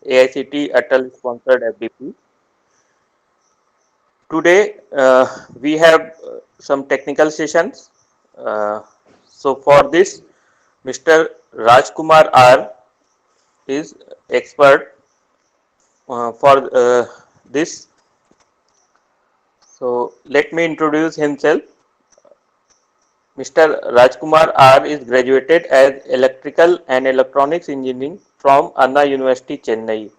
AICT Atal sponsored FDP. Today we have some technical sessions. Uh, so for this, Mr. Rajkumar R is expert for this. So let me introduce himself. Mr. Rajkumar R is graduated as Electrical and Electronics Engineering from Anna University, Chennai.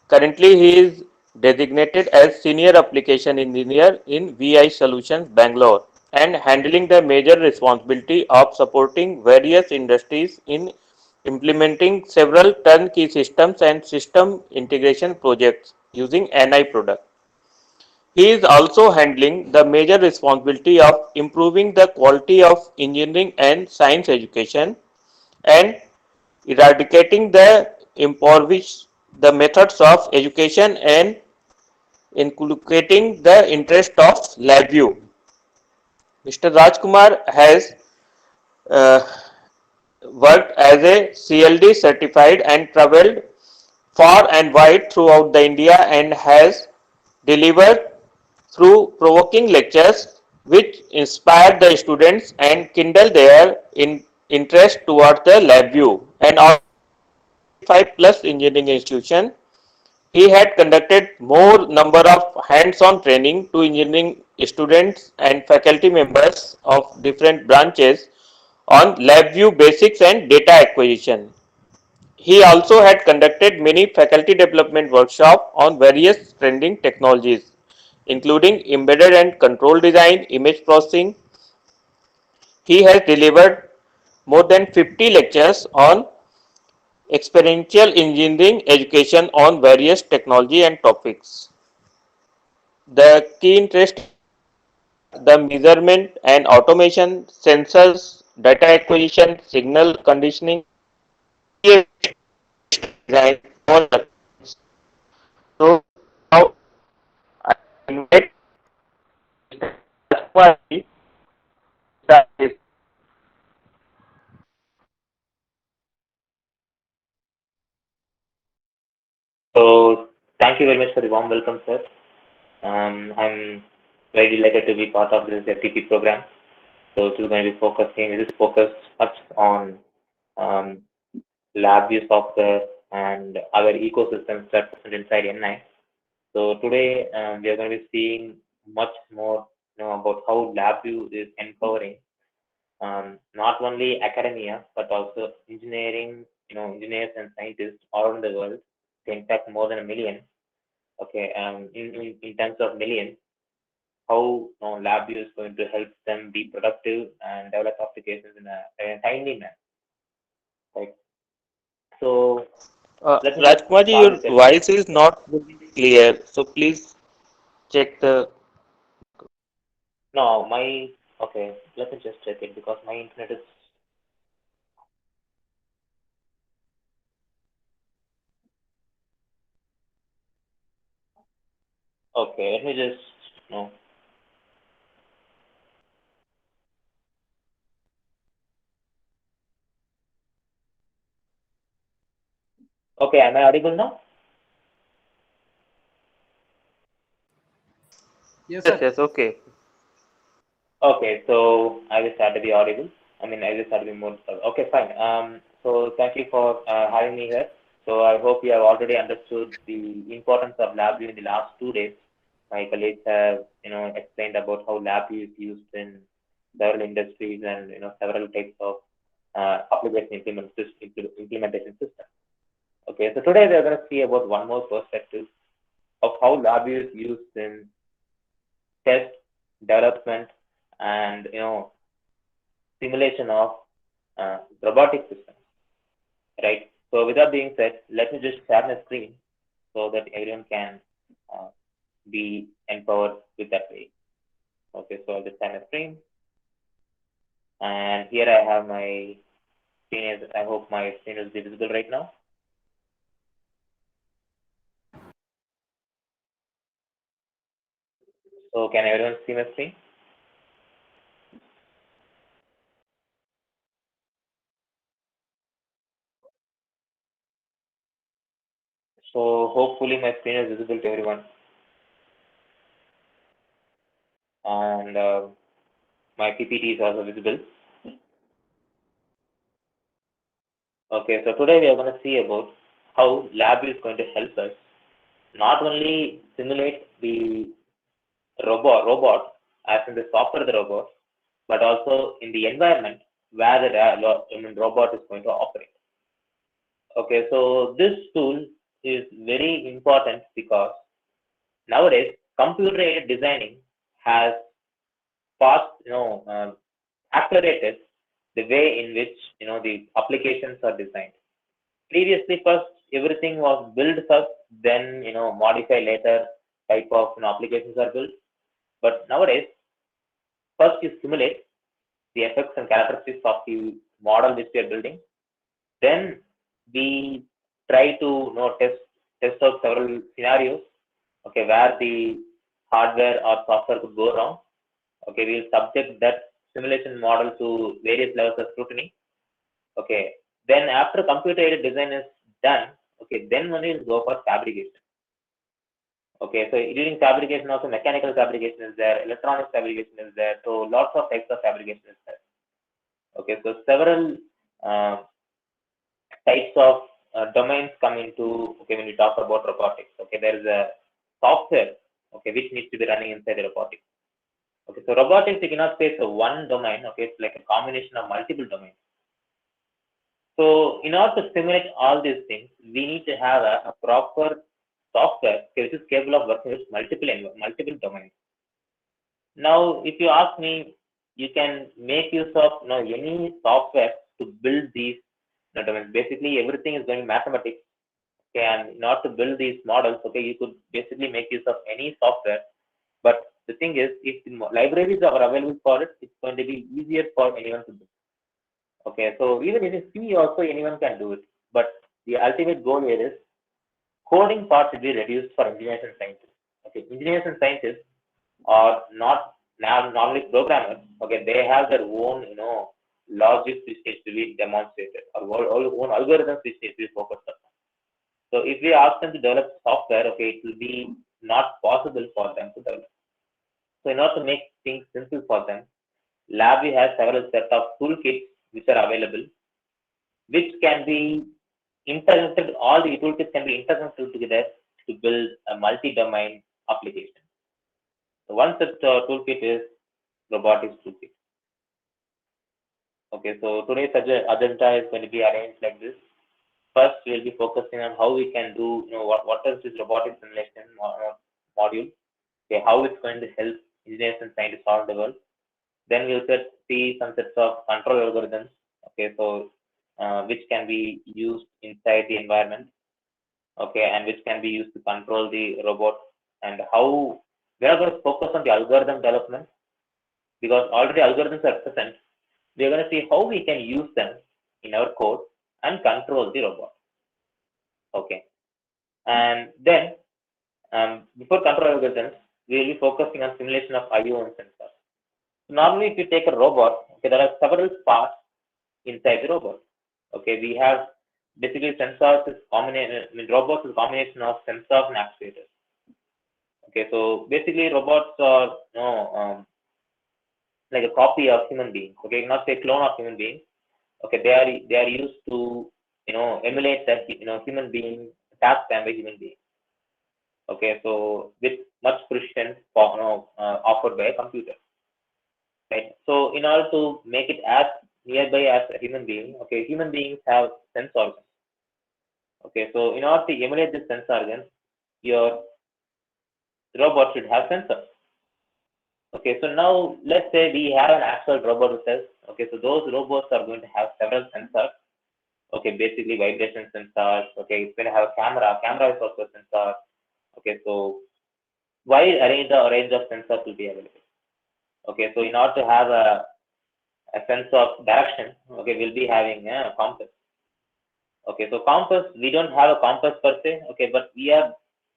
Currently, he is designated as Senior Application Engineer in VI Solutions, Bangalore, and handling the major responsibility of supporting various industries in implementing several turnkey systems and system integration projects using NI product. He is also handling the major responsibility of improving the quality of engineering and science education and eradicating the impoverish the methods of education and inculcating the interest of LabVIEW. Mr. Rajkumar has uh, worked as a CLD certified and traveled far and wide throughout the India and has delivered through provoking lectures which inspired the students and kindle their interest towards the LabVIEW and all 5 plus engineering institution. He had conducted more number of hands-on training to engineering students and faculty members of different branches on LabVIEW basics and data acquisition. He also had conducted many faculty development workshops on various trending technologies, including embedded and control design, image processing. He has delivered more than 50 lectures on experiential engineering education on various technology and topics. The key interest the measurement and automation, sensors, data acquisition, signal conditioning, design, all things. So now I invite Rajkumar ji to start this. So thank you very much for the warm welcome, sir. I'm very delighted to be part of this FTP program. So this is focused much on um, LabVIEW software and other ecosystems that present inside N9. So today we are going to be seeing much more about how LabVIEW is empowering not only academia but also engineering, engineers and scientists all around the world. In fact, more than a million. Okay, in terms of millions, how LabVIEW is going to help them be productive and develop applications in a timely manner. Right. So let me just Rajkumar ji, start your with it. voice is not very clear. So please check the. No, okay. Let me just check it because my internet is okay. Let me just no. Okay, am I audible now? Yes, Yes, sir. yes, okay. Okay, so I will start to be audible. I mean, I will start to be more. Okay, fine. So thank you for having me here. So I hope you have already understood the importance of LabVIEW in the last 2 days. My colleagues have, explained about how LabVIEW is used in several industries and several types of implementation systems. Okay, so today we are going to see about one more perspective of how LabVIEW is used in test development and simulation of robotic systems, right? So with that being said, let me just share my screen so that everyone can uh, be empowered with that way. Okay, so I'll just share my screen, and here I have my screen. I hope my screen is visible right now. So can everyone see my screen? So hopefully my screen is visible to everyone. And my PPT is also visible. Okay, so today we are going to see about how lab is going to help us not only simulate the robot as in the software of the robot, but also in the environment where the robot is going to operate. Okay, so this tool is very important because nowadays computer-aided designing has accelerated the way in which the applications are designed. Previously, first everything was built first, then modify later type of applications are built. But nowadays, first you simulate the effects and characteristics of the model which we are building. Then we try to test out several scenarios, okay, where the hardware or software could go wrong. Okay, we'll subject that simulation model to various levels of scrutiny. Okay, then after computer-aided design is done, okay, then only we'll go for fabrication. Okay, so during fabrication also mechanical fabrication is there, electronic fabrication is there, so lots of types of fabrication is there. Okay, so several types of domains come into, okay, when we talk about robotics. Okay, there is a software, okay, which needs to be running inside the robotics. Okay, so robotics, you cannot say it's a one domain, okay, it's like a combination of multiple domains. So in order to simulate all these things, we need to have a proper software which is capable of working with multiple domains. Now, if you ask me, you can make use of any software to build these domains. Basically, everything is going to be mathematics. Okay, and in order to build these models, okay, you could basically make use of any software. But the thing is, if the libraries are available for it, it's going to be easier for anyone to do. Okay, so even in C also anyone can do it. But the ultimate goal here is coding part should be reduced for engineers and scientists. Okay, engineers and scientists are not normally programmers. Okay, they have their own logic which needs to be demonstrated, or own algorithms which needs to be focused on. So if we ask them to develop software, okay, it will be not possible for them to develop. So in order to make things simple for them, LabVIEW has several set of toolkits which are available, which can be interconnected. All the toolkits can be interconnected together to build a multi-domain application. So one such toolkit is robotics toolkit. Okay, so today's agenda is going to be arranged like this. First, we'll be focusing on how we can do, what is this robotic simulation module, okay, how it's going to help engineers and scientists around the world. Then we'll see some sets of control algorithms, okay, so which can be used inside the environment, okay, and which can be used to control the robot, and how we are going to focus on the algorithm development, because already algorithms are present. We are going to see how we can use them in our code and control the robot. Okay, and then before control algorithms, we will be focusing on simulation of IO and sensors. So normally, if you take a robot, okay, there are several parts inside the robot. Okay, we have basically sensors is robots is a combination of sensors and actuators. Okay, so basically robots are like a copy of human beings. Okay, not say clone of human beings. Okay, they are used to emulate that human being task done by human beings. Okay, so with much precision offered by a computer. Right. So in order to make it as nearby as a human being, okay, human beings have sense organs. Okay, so in order to emulate this sense organs, your robot should have sensors. Okay, so now let's say we have an actual robot with us. Okay, so those robots are going to have several sensors. Okay, basically vibration sensors. Okay, it's going to have a camera. Camera is also a sensor. Okay, so wide range of sensors will be available. Okay, so in order to have a sense of direction, okay, we'll be having a compass. Okay, so compass, we don't have a compass per se, okay, but we are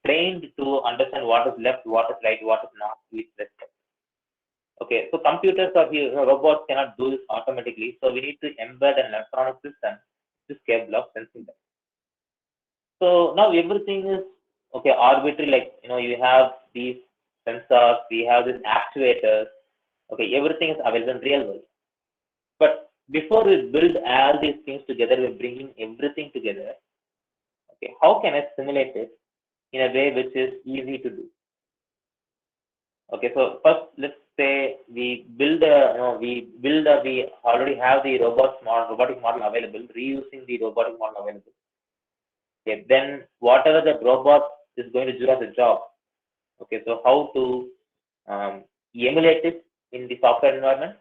trained to understand what is left, what is right, what is not, which respect. Okay, so computers or robots cannot do this automatically, so we need to embed an electronic system which is capable of sensing them. So now everything is okay, arbitrary, like you have these sensors, we have these actuators, okay, everything is available in real world. But before we build all these things together, we're bringing everything together. Okay, how can I simulate it in a way which is easy to do? Okay, so first let's say we build we already have the robotic model available, reusing the robotic model available. Okay, then whatever the robot is going to do as a job. Okay, so how to emulate it in the software environment.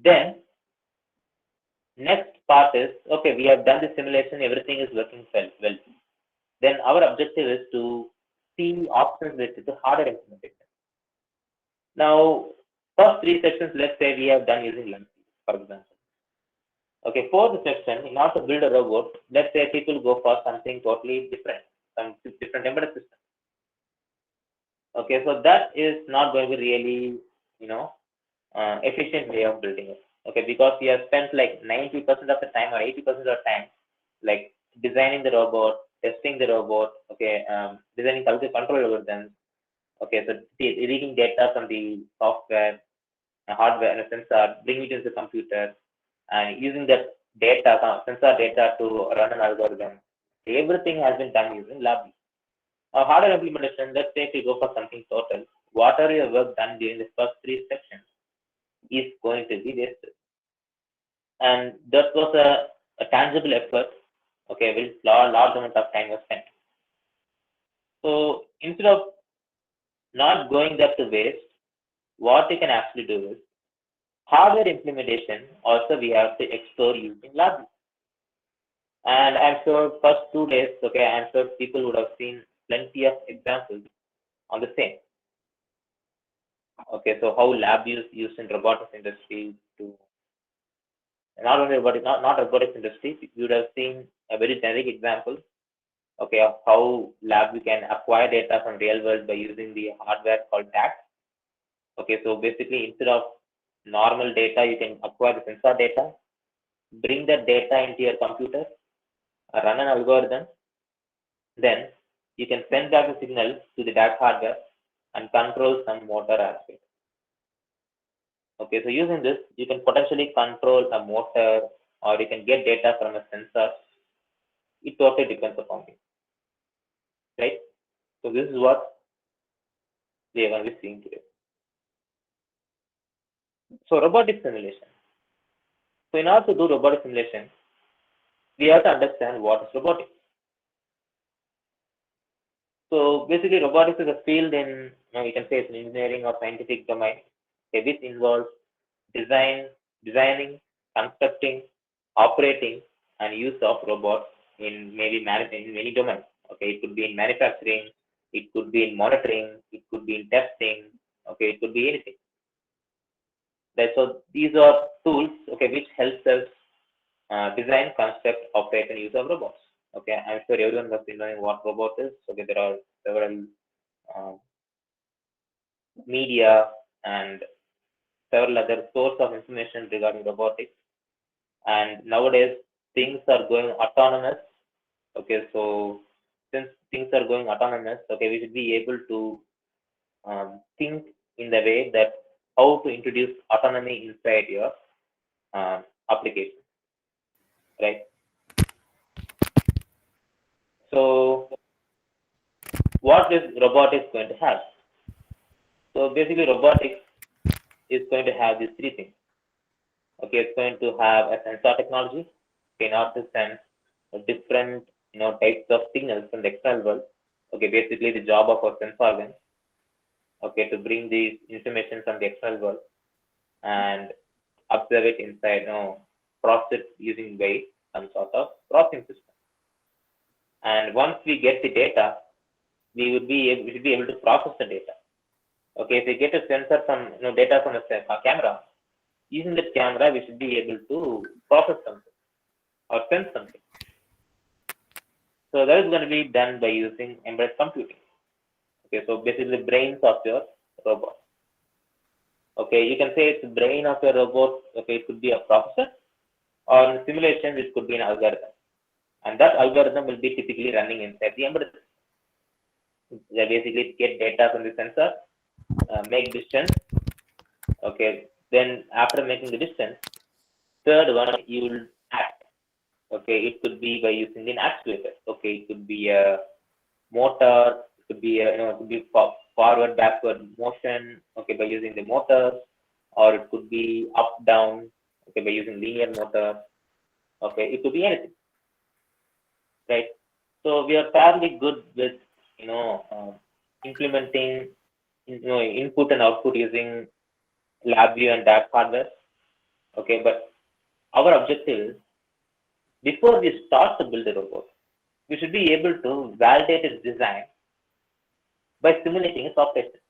Then next part is, okay, we have done the simulation, everything is working well. Then our objective is to see options related to hardware implementation. Now, first three sections, let's say we have done using LAMP, for example. Okay, fourth section, in order to build a robot, let's say people go for something totally different, some different embedded system. Okay, so that is not going to be really, efficient way of building it. Okay, because we have spent like 90% of the time or 80% of the time, like designing the robot, testing the robot, okay, designing control algorithms, okay, so reading data from the software, hardware, and a sensor, bringing it into the computer, and using that data, sensor data to run an algorithm. Everything has been done using LabVIEW. Hardware implementation, let's say if you go for something total, whatever your work done during the first three sections is going to be wasted. And that was a tangible effort, okay, with large amount of time was spent. So instead of not going that to waste, what you can actually do is hardware implementation also we have to explore using LabVIEW. And I'm sure first 2 days, okay, I'm sure people would have seen plenty of examples on the same. Okay, so how LabVIEW is used in robotics industry to not only robotics, not robotics industry, you would have seen a very generic example, okay, of how LabVIEW can acquire data from real world by using the hardware called DAX. Okay, so basically instead of normal data, you can acquire the sensor data, bring that data into your computer, run an algorithm, then you can send back the signal to the DAX hardware and control some motor aspect. Okay, so using this, you can potentially control a motor or you can get data from a sensor. It totally depends upon you, right? So this is what we are going to be seeing today. So robotic simulation. So in order to do robotic simulation, we have to understand what is robotics. So basically, robotics is a field in, you can say it's an engineering or scientific domain, okay, which involves designing, constructing, operating, and use of robots in many domains. Okay, it could be in manufacturing, it could be in monitoring, it could be in testing. Okay, it could be anything. Right. So these are tools, okay, which helps us design, construct, operate, and use of robots. Okay, I'm sure everyone must be knowing what robot is. Okay, there are several media and several other sources of information regarding robotics. And nowadays, things are going autonomous. Okay, so since things are going autonomous, okay, we should be able to think in the way that how to introduce autonomy inside your application, right? So what is robotics going to have? So basically, robotics is going to have these three things. Okay, it's going to have a sensor technology in order to sense different types of signals from the external world. Okay, basically the job of a sensor organ. Okay, to bring these information from the external world and observe it inside, process it using weight, some sort of processing system. And once we get the data, we should be able to process the data. Okay, if we get a sensor from data from a camera, using that camera, we should be able to process something or sense something. So that is going to be done by using embedded computing. Okay, so basically the brains of your robot. Okay, you can say it's the brain of your robot. Okay, it could be a processor, or in simulation, it could be an algorithm. and that algorithm will be typically running inside the embedded system. They basically get data from the sensor, make decisions. Okay, then after making the decisions, third one you will act. Okay, it could be by using an actuator. Okay, it could be a motor, it could be it could be forward, backward motion. Okay, by using the motor, or it could be up, down. Okay, by using linear motor. Okay, it could be anything, right? So we are fairly good with implementing input and output using LabVIEW and DAP hardware. Okay, but our objective is, before we start to build a robot, we should be able to validate its design by simulating a software system.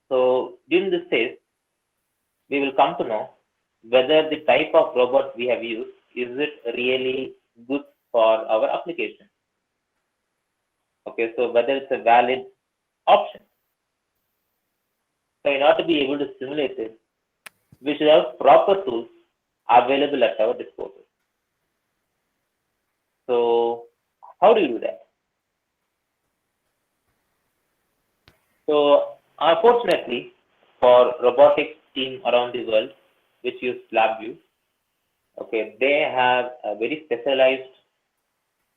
So during this phase, we will come to know whether the type of robot we have used, is it really good for our application? Okay, so whether it's a valid option. So in order to be able to simulate it, we should have proper tools available at our disposal. So how do you do that? So unfortunately, for robotics team around the world which use LabVIEW, okay, they have a very specialized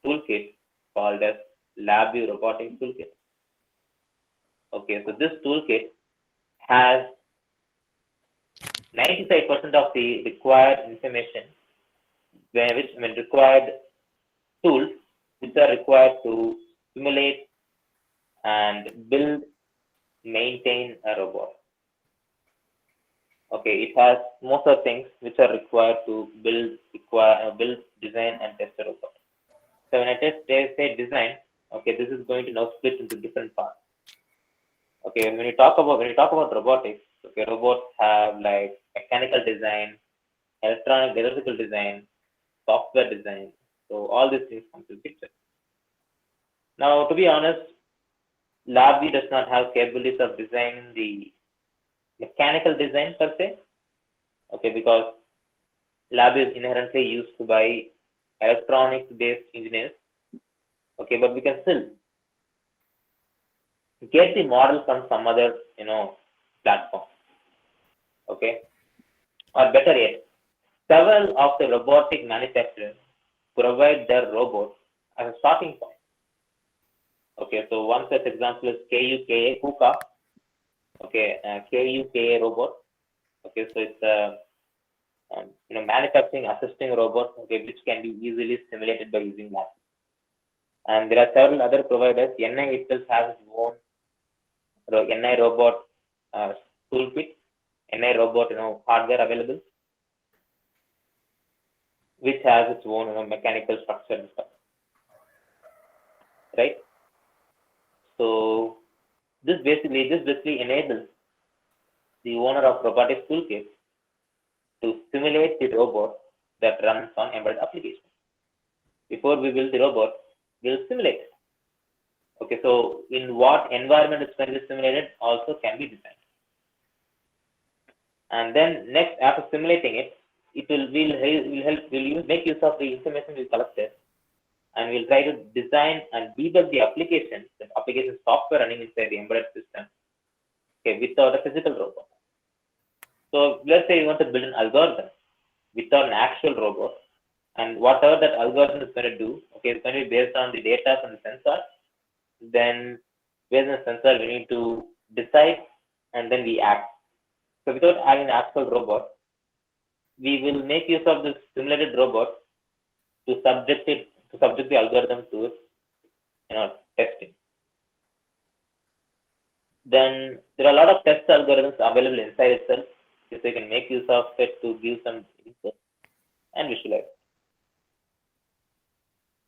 toolkit called as LabVIEW Robotics Toolkit. Okay, so this toolkit has 95% of the required information, required tools which are required to simulate and build, maintain a robot. Okay, it has most of the things which are required to build, design, and test a robot. So when I say design, okay, this is going to now split into different parts. Okay, when you talk about robotics, okay, robots have like mechanical design, electrical design, software design. So all these things come to the picture. Now, to be honest, LabVIEW does not have capabilities of designing the mechanical design per se. Okay, because LabVIEW is inherently used by electronics-based engineers. Okay, but we can still get the model from some other platform. Okay, or better yet, several of the robotic manufacturers provide their robots as a starting point. Okay, so one such example is KUKA. Okay, KUKA robot. Okay, so it's a manufacturing assisting robot. Okay, which can be easily simulated by using LabVIEW. And there are several other providers. NI itself has its own NI robot toolkit, NI robot hardware available, which has its own mechanical structure and stuff, right? So this basically enables the owner of robotics toolkit to simulate the robot that runs on embedded applications. Before we build the robot, we'll simulate it. Okay, so in what environment it's going to be simulated also can be designed. And then next, after simulating it, we'll make use of the information we collected, and we'll try to design and debug the application software running inside the embedded system, okay, without a physical robot. So let's say you want to build an algorithm without an actual robot, and whatever that algorithm is going to do, okay, it's going to be based on the data from the sensor. Then based on the sensor, we need to decide, and then we act. So without having an actual robot, we will make use of this simulated robot to subject the algorithm to testing. Then there are a lot of test algorithms available inside itself, so you can make use of it to give some input and visualize.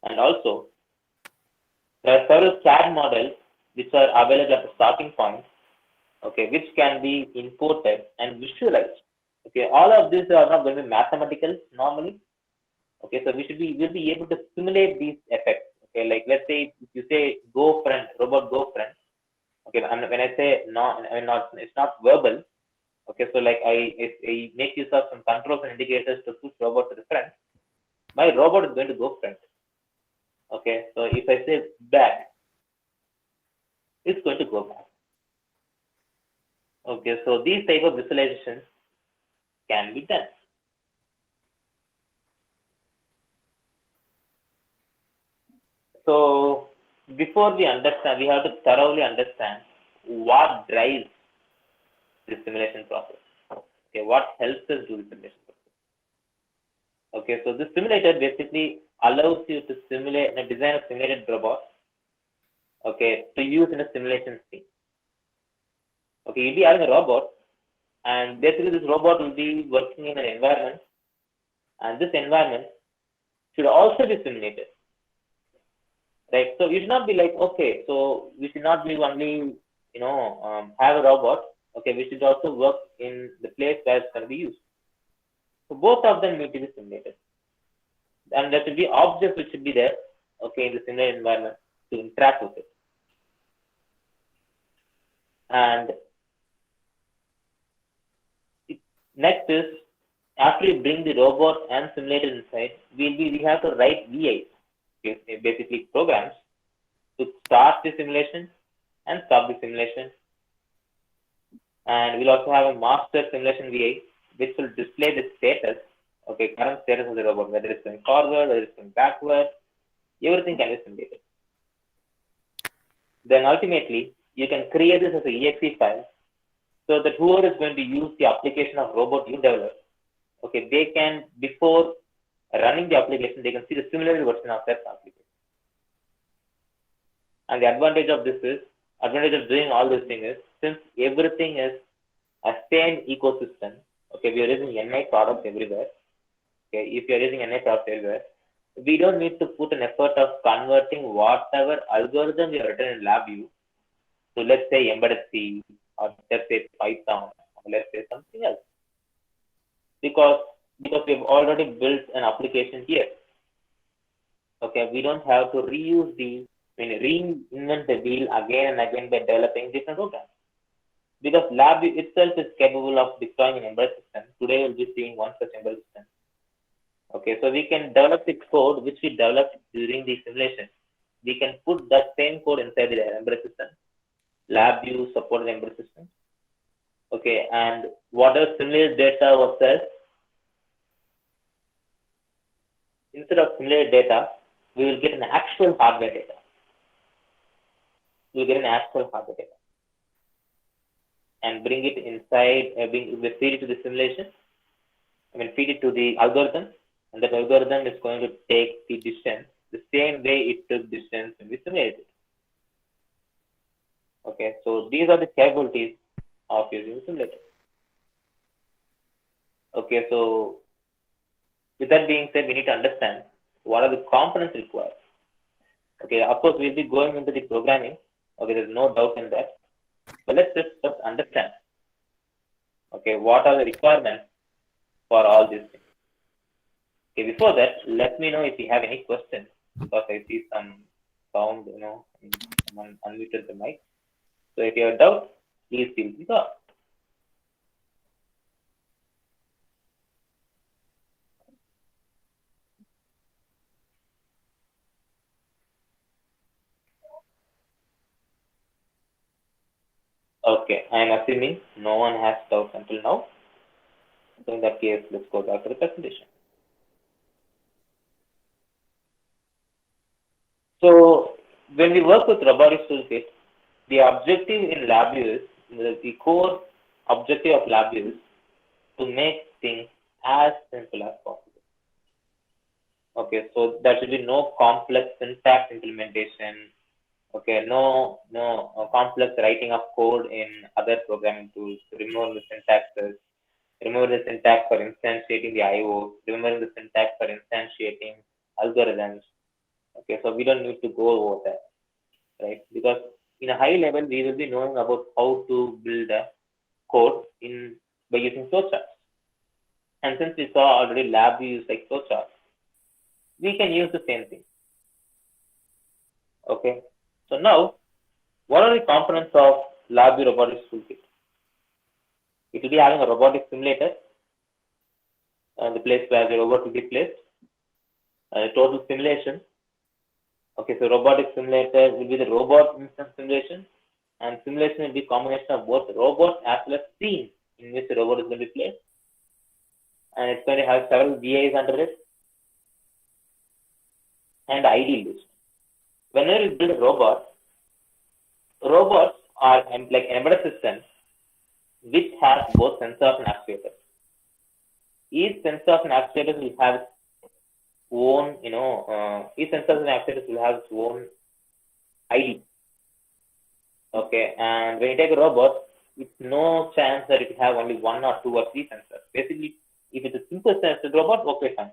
And also, there are several CAD models which are available at the starting point, okay, which can be imported and visualized. Okay, all of these are not going to be mathematical normally. Okay, so we'll be able to simulate these effects. Okay, like let's say if you say go front, robot go front. Okay, when I say it's not verbal. Okay, so like I make use of some controls and indicators to push robot to the front. My robot is going to go front. Okay, so if I say back, it's going to go back. Okay, so these type of visualizations can be done. So before we understand, we have to thoroughly understand what drives the simulation process. Okay, what helps us do the simulation process. Okay, so the simulator basically allows you to simulate and design a simulated robot. Okay, to use in a simulation scene. Okay, you'll be having a robot, and basically this robot will be working in an environment, and this environment should also be simulated. Right, so you should not be like, okay, so we should not be only, have a robot. Okay, we should also work in the place where it's going to be used. So both of them need to be simulated, and there should be objects which should be there, okay, in the simulated environment to interact with it. And next is, after you bring the robot and simulator inside, we have to write VIs, okay, basically programs, to start the simulation and stop the simulation. And we'll also have a master simulation VI, which will display the status, okay, current status of the robot, whether it's going forward, whether it's going backward, everything can be simulated. Then ultimately, you can create this as an exe file, so that whoever is going to use the application of robot you develop, okay, they can, before running the application, they can see the simulated version of that application. And the advantage of doing all these things is, since everything is a same ecosystem, okay, we are using NI products everywhere. Okay, if you are using NI products everywhere, we don't need to put an effort of converting whatever algorithm we have written in LabVIEW to, let's say, embedded C, or let's say Python, or let's say something else, because we've already built an application here. Okay, we don't have to reinvent the wheel again and again by developing different programs. Because LabVIEW itself is capable of deploying an embedded system. Today we'll be seeing one such embedded system. Okay, so we can develop the code which we developed during the simulation. We can put that same code inside the embedded system. LabVIEW supported embedded system. Okay, and whatever simulated data was there, instead of simulated data, we will get an actual hardware data. We will get an actual hardware data and bring it inside, feed it to the simulation. Feed it to the algorithm, and that algorithm is going to take the distance the same way it took distance when we simulated it. Okay, so these are the capabilities of using the simulator. Okay, so with that being said, we need to understand what are the components required. Okay, of course, we'll be going into the programming. Okay, there's no doubt in that. But let's just first understand, okay, what are the requirements for all these things. Okay, before that, let me know if you have any questions, because I see some sound, someone unmuted the mic. So if you have doubt, please feel free to ask. Okay, I am assuming no one has doubts until now. So in that case, let's go back to the presentation. So when we work with robotics toolkit, the objective in LabVIEW is, the core objective of LabVIEW is to make things as simple as possible. Okay, so there should be no complex syntax implementation. Okay, no complex writing of code in other programming tools. Remove the syntaxes. Remember the syntax for instantiating the IO. Remember the syntax for instantiating algorithms. Okay, so we don't need to go over that, right? Because in a high level, we will be knowing about how to build a code by using flowcharts. And since we saw already LabVIEW use like flowcharts, we can use the same thing. Okay, so now, what are the components of LabVIEW Robotics Toolkit? It will be having a robotic simulator, the place where the robot will be placed, a total simulation, Okay, so robotic simulator will be the robot instance simulation, and simulation will be combination of both robot as well as scene in which the robot is going to be placed, and it's going to have several VIs under it and ID list. Whenever you build a robot, robots are like embedded systems which have both sensors and actuators. Each sensor and actuator will have its own, each sensor and actuators will have its own ID. Okay, and when you take a robot, it's no chance that it will have only one or two or three sensors. Basically, if it's a simple sensor robot, okay, fine.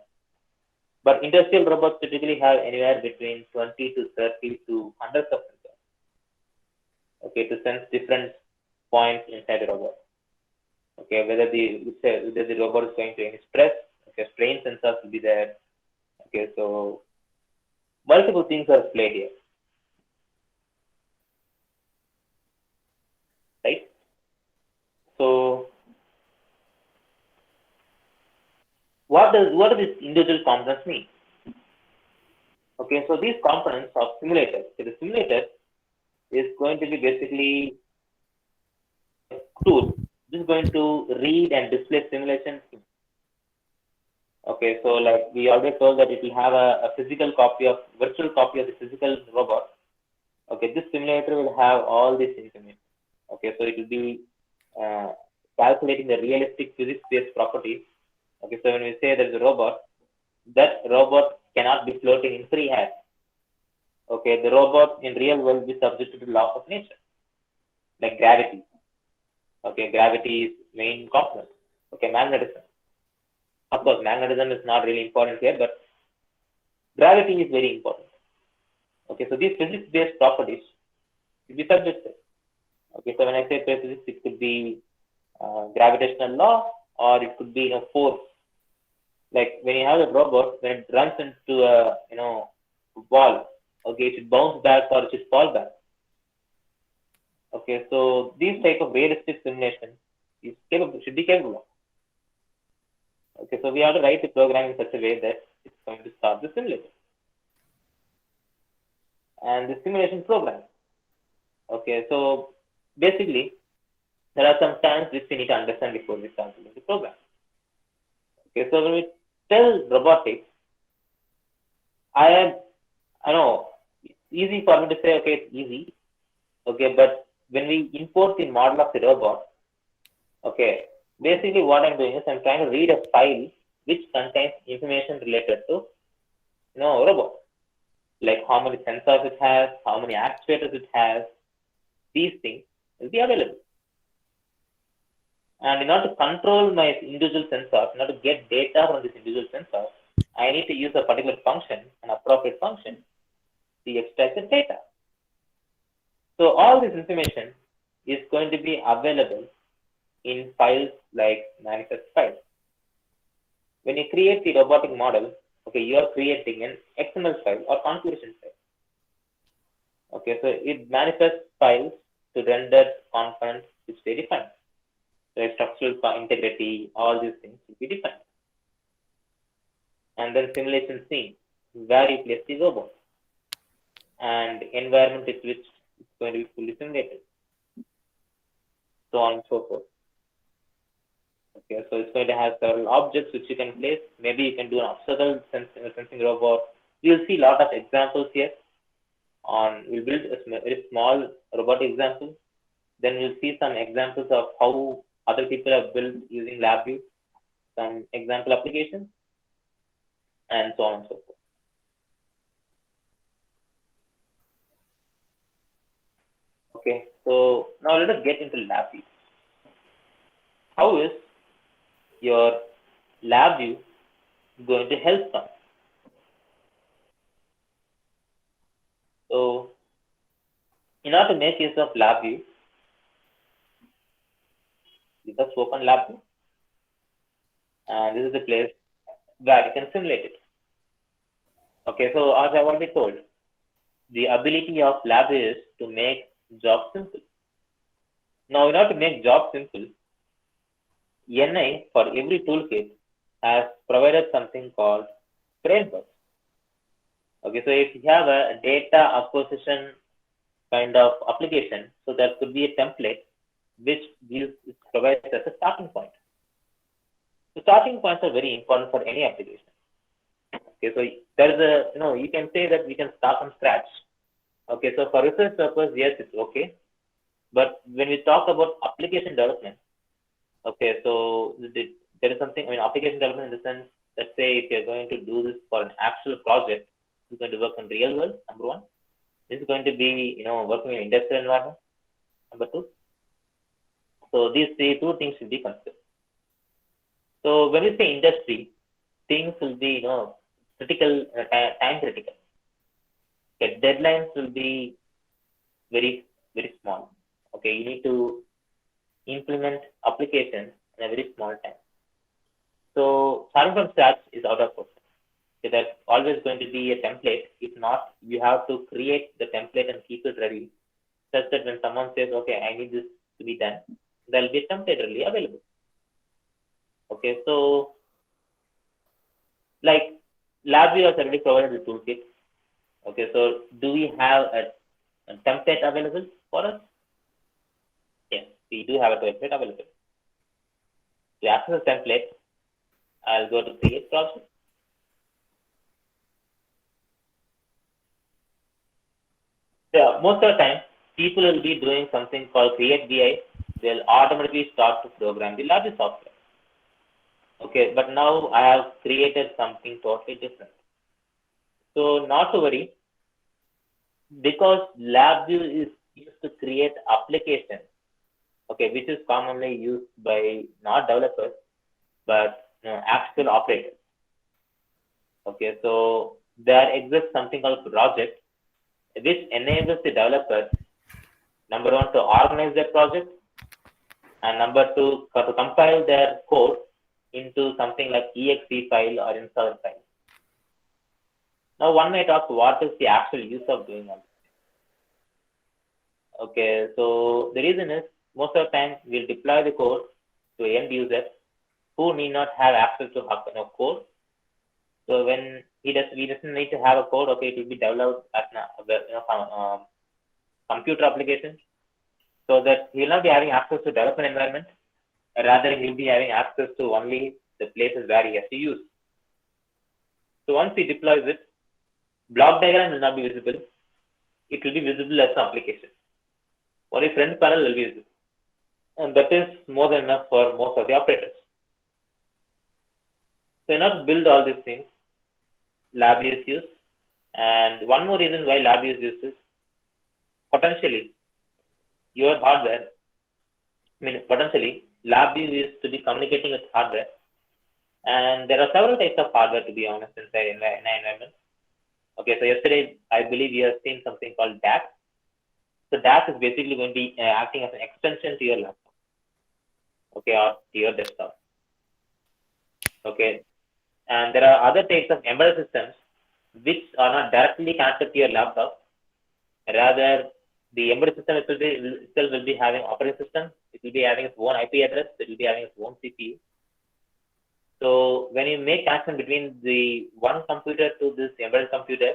But industrial robots typically have anywhere between 20 to 30 to hundreds of sensors. Okay, to sense different points inside the robot. Okay, whether the robot is going to any stress, okay, strain sensors will be there. Okay, so multiple things are played here, right? So what do these individual components mean? Okay, so these components of simulator, so the simulator is going to be basically a tool. This is going to read and display simulation. Okay, so like we already told that it will have a virtual copy of the physical robot. Okay, this simulator will have all this information. Okay, so it will be calculating the realistic physics-based properties. Okay, so when we say there is a robot, that robot cannot be floating in free air. Okay, the robot in real world will be subject to the laws of nature, like gravity. Okay, gravity is main component. Okay, magnetism. Of course, magnetism is not really important here, but gravity is very important. Okay, so these physics-based properties will be subjected. Okay, so when I say physics, it could be gravitational law, or it could be force. Like when you have a robot, when it runs into a wall, okay, it should bounce back or it should fall back. Okay, so these type of realistic simulation should be capable of. Okay, so we have to write the program in such a way that it's going to start the simulation. And the simulation program. Okay, so basically, there are some terms which we need to understand before we start building the program. Okay, so when we tell robotics, I know it's easy for me to say, okay, it's easy. Okay, but when we import the model of the robot, okay, basically what I'm doing is I'm trying to read a file which contains information related to robot, like how many sensors it has, how many actuators it has. These things will be available. And in order to control my individual sensors, in order to get data from this individual sensor, I need to use a particular function, an appropriate function, to extract the data. So all this information is going to be available in files like manifest files. When you create the robotic model, okay, you are creating an XML file or configuration file. Okay, so it manifests files to render components which they define. So structural integrity, all these things will be defined. And then simulation scene, where you place the robot, and environment in which it's going to be fully simulated, so on and so forth. Okay, so it's going to have several objects which you can place. Maybe you can do an obstacle sensing robot. You'll see a lot of examples here. We'll build a very small robotic example. Then we'll see some examples of how other people have built using LabVIEW, some example applications, and so on and so forth. Okay, so now let us get into LabVIEW. How is your LabVIEW going to help us? So, in order to make use of LabVIEW, we just open LabVIEW, and this is the place where you can simulate it. Okay, so as I've already told, the ability of LabVIEW is to make job simple. Now, in order to make job simple, NI for every toolkit has provided something called framework. Okay, so if you have a data acquisition kind of application, so there could be a template which provides as a starting point. The starting points are very important for any application. Okay, so there is a, you can say that we can start from scratch. Okay, so for research purpose, yes, it's okay. But when we talk about application development, okay, so there is something, application development in the sense, let's say if you're going to do this for an actual project, it's going to work in real world, number one. This is going to be, working in industrial environment, number two. So these two things should be considered. So when we say industry, things will be, critical, time critical. Okay, deadlines will be very, very small. Okay, you need to implement applications in a very small time. So starting from scratch is out of question. So there's always going to be a template. If not, you have to create the template and keep it ready, such that when someone says, okay, I need this to be done, there'll be a template readily available. Okay, so like LabVIEW has already provided the toolkit. Okay, so do we have a template available for us? Yes, we do have a template available. To access the template, I'll go to create project. Yeah, most of the time, people will be doing something called create BI. They'll automatically start to program the LabVIEW software. Okay, but now I have created something totally different. So not to worry, because LabVIEW is used to create applications, okay, which is commonly used by not developers, but actual operators. Okay, so there exists something called project, which enables the developers, number one, to organize their project, and number two, to compile their code into something like exe file or installer file. Now, one may talk, what is the actual use of doing all this? Okay, so the reason is, most of the time, we'll deploy the code to end user who need not have access to code. So when we doesn't need to have a code, okay, it will be developed as a computer application, so that he will not be having access to development environment. Rather, he will be having access to only the places where he has to use. So once he deploys it, block diagram will not be visible. It will be visible as an application. Only front panel will be visible. And that is more than enough for most of the operators. So not build all these things, LabVIEW is used. And one more reason why LabVIEW is used is potentially your hardware, potentially LabVIEW is to be communicating with hardware. And there are several types of hardware, to be honest, inside in an environment. Okay, so yesterday, I believe you have seen something called DAC. So DAC is basically going to be acting as an extension to your laptop, okay, or to your desktop. Okay, and there are other types of embedded systems which are not directly connected to your laptop. Rather, the embedded system itself will be having operating system. It will be having its own IP address. It will be having its own CPU. So when you make connection between the one computer to this embedded computer,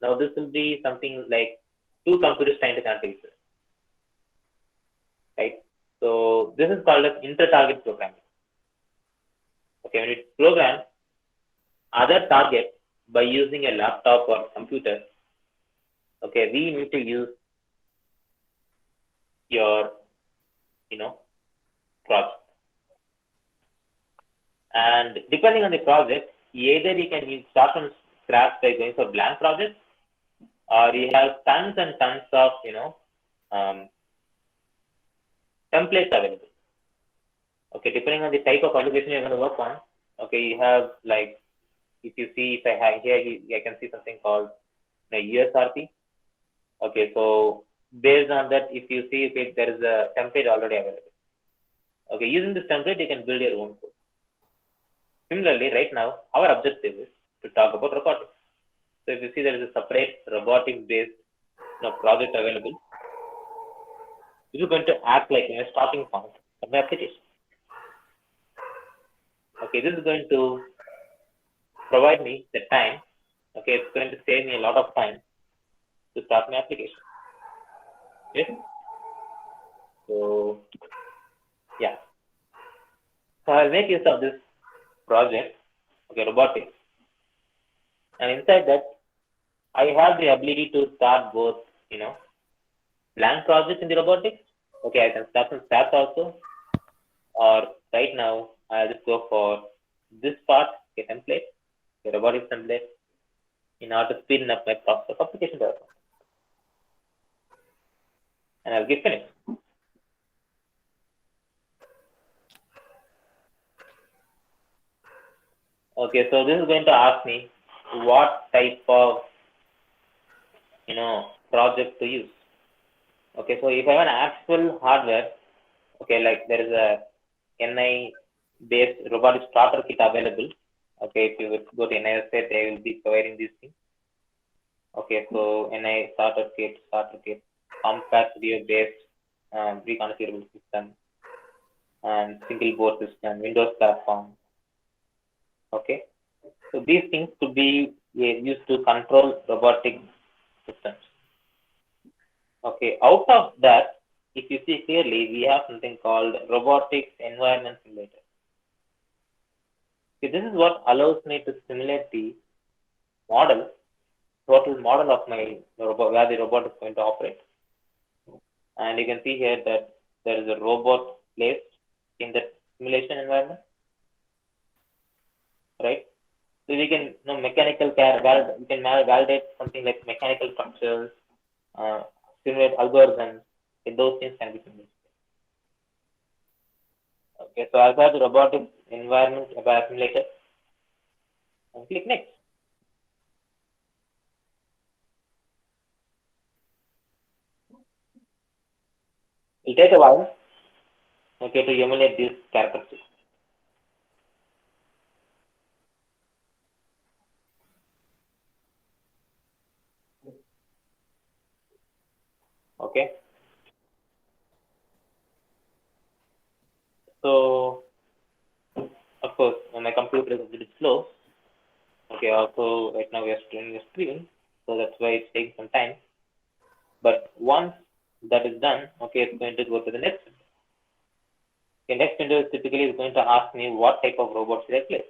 now this will be something like two computers trying to connect each other, right? So this is called as inter-target programming. Okay, when you program other target by using a laptop or computer, okay, we need to use your, project. And depending on the project, either you can start from scratch by going for blank project, or you have tons and tons of, templates available. Okay, depending on the type of application you're going to work on, okay, you have like, if you see, if I have here, I can see something called USRP. Okay, so based on that, if you see, okay, there is a template already available. Okay, using this template, you can build your own code. Similarly, right now, our objective is to talk about robotics. So if you see there is a separate robotics-based project available, this is going to act like a starting point of my application. Okay, this is going to provide me the time Okay, it's going to save me a lot of time to start my application. Yes. So yeah. So I'll make use of this project, okay, robotics, and inside that I have the ability to start both, blank projects in the robotics. Okay, I can start from scratch also, or right now I'll just go for this part, a template, a robotics template, in order to speed up my process of application development. And I'll give finish. Okay, so this is going to ask me what type of project to use. Okay, so if I have an actual hardware, okay, like there is a NI based robotic starter kit available. Okay, if you would go to NI website, they will be providing these things. Okay, so NI starter kit, compact video based reconfigurable system, and single board system, Windows platform. Okay, so these things could be used to control robotic systems. Okay, out of that, if you see clearly, we have something called robotics environment simulator. Okay, this is what allows me to simulate the total model of my robot, where the robot is going to operate. And you can see here that there is a robot placed in the simulation environment, right? So we can we can validate something like mechanical structures, simulate algorithms, and those things can be simulated. Okay, so I'll have the robotics environment simulator and click next. It'll take a while, okay, to emulate these characteristics. Okay. So, of course, my computer is a little slow. Okay, also right now we are streaming the screen, so that's why it's taking some time. But once that is done, okay, it's going to go to the next window. The next window is typically going to ask me what type of robot should I place.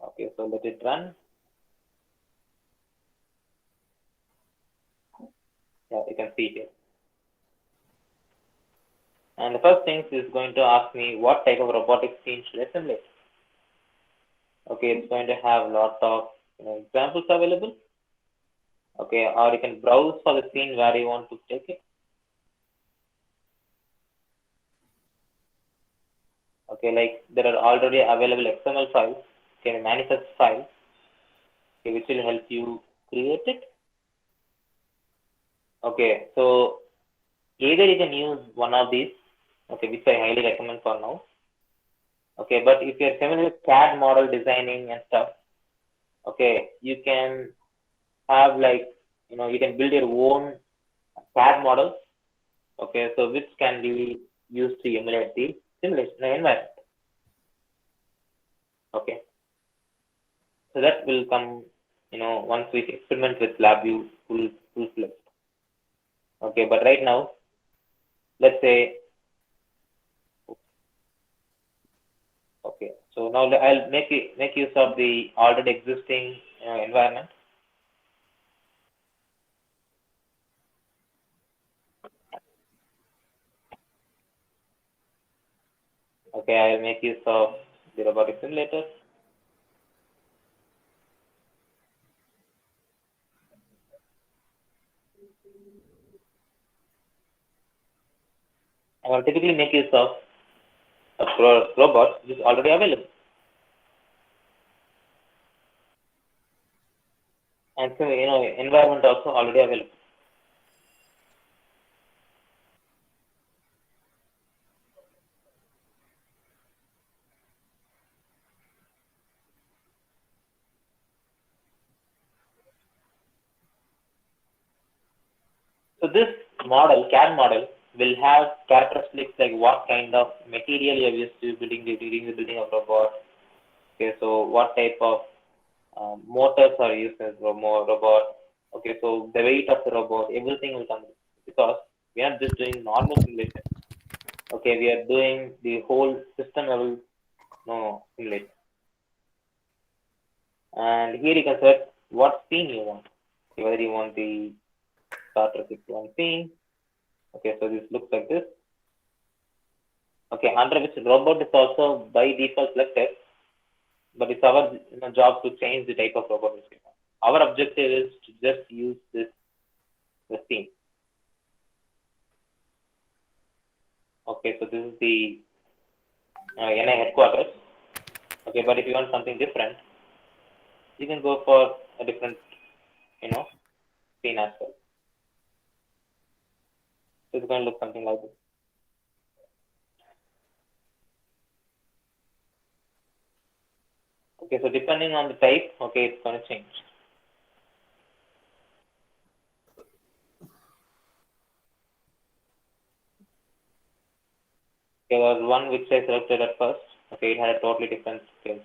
Okay, so let it run. Yeah, you can see it here. And the first thing is going to ask me what type of robotic scene should I simulate. Okay, it's going to have a lot of examples available. Okay, or you can browse for the scene where you want to take it. Okay, like there are already available XML files, okay, manifest files, okay, which will help you create it. Okay, so either you can use one of these, okay, which I highly recommend for now. Okay, but if you're familiar with CAD model designing and stuff, okay, you can have you can build your own CAD models, okay, so which can be used to emulate the simulation environment. Okay, so that will come, once we experiment with LabVIEW full-fledged. Okay, but right now, let's say, okay, so now I'll make use of the already existing environment. Okay, I'll make use of the robotic simulator. I will typically make use of a robot which is already available. And so, environment also already available. So this model, CAD model, will have characteristics like what kind of material you have used to building the building of robot, Okay, so what type of motors are used as robot? Okay, so the weight of the robot, everything will come because we are just doing normal simulation. Okay, we are doing the whole system level simulation. And here you can set what scene you want. Whether you want the Star Trek 1 scene. Okay, so this looks like this. Okay, under which robot is also by default selected, but it's our job to change the type of robot which we want. Our objective is to just use the scene. Okay, so this is the NI headquarters. Okay, but if you want something different, you can go for a different, scene as well. So it's going to look something like this. Okay, so depending on the type, okay, it's going to change. There was one which I selected at first. Okay, it had a totally different scale.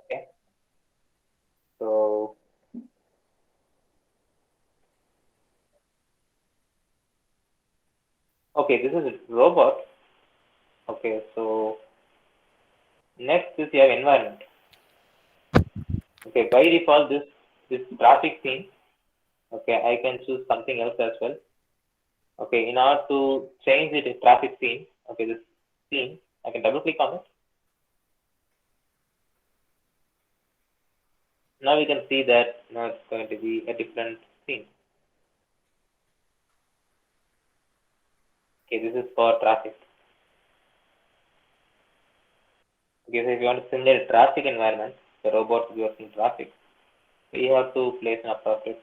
Okay, so okay, this is a robot. Okay, so next is your environment. Okay, by default, this traffic scene. Okay, I can choose something else as well. Okay, in order to change it to traffic scene, okay, this scene, I can double click on it. Now we can see that now it's going to be a different scene. Okay, this is for traffic. Okay, so if you want to simulate a traffic environment, the robot will be working traffic. We have to place an appropriate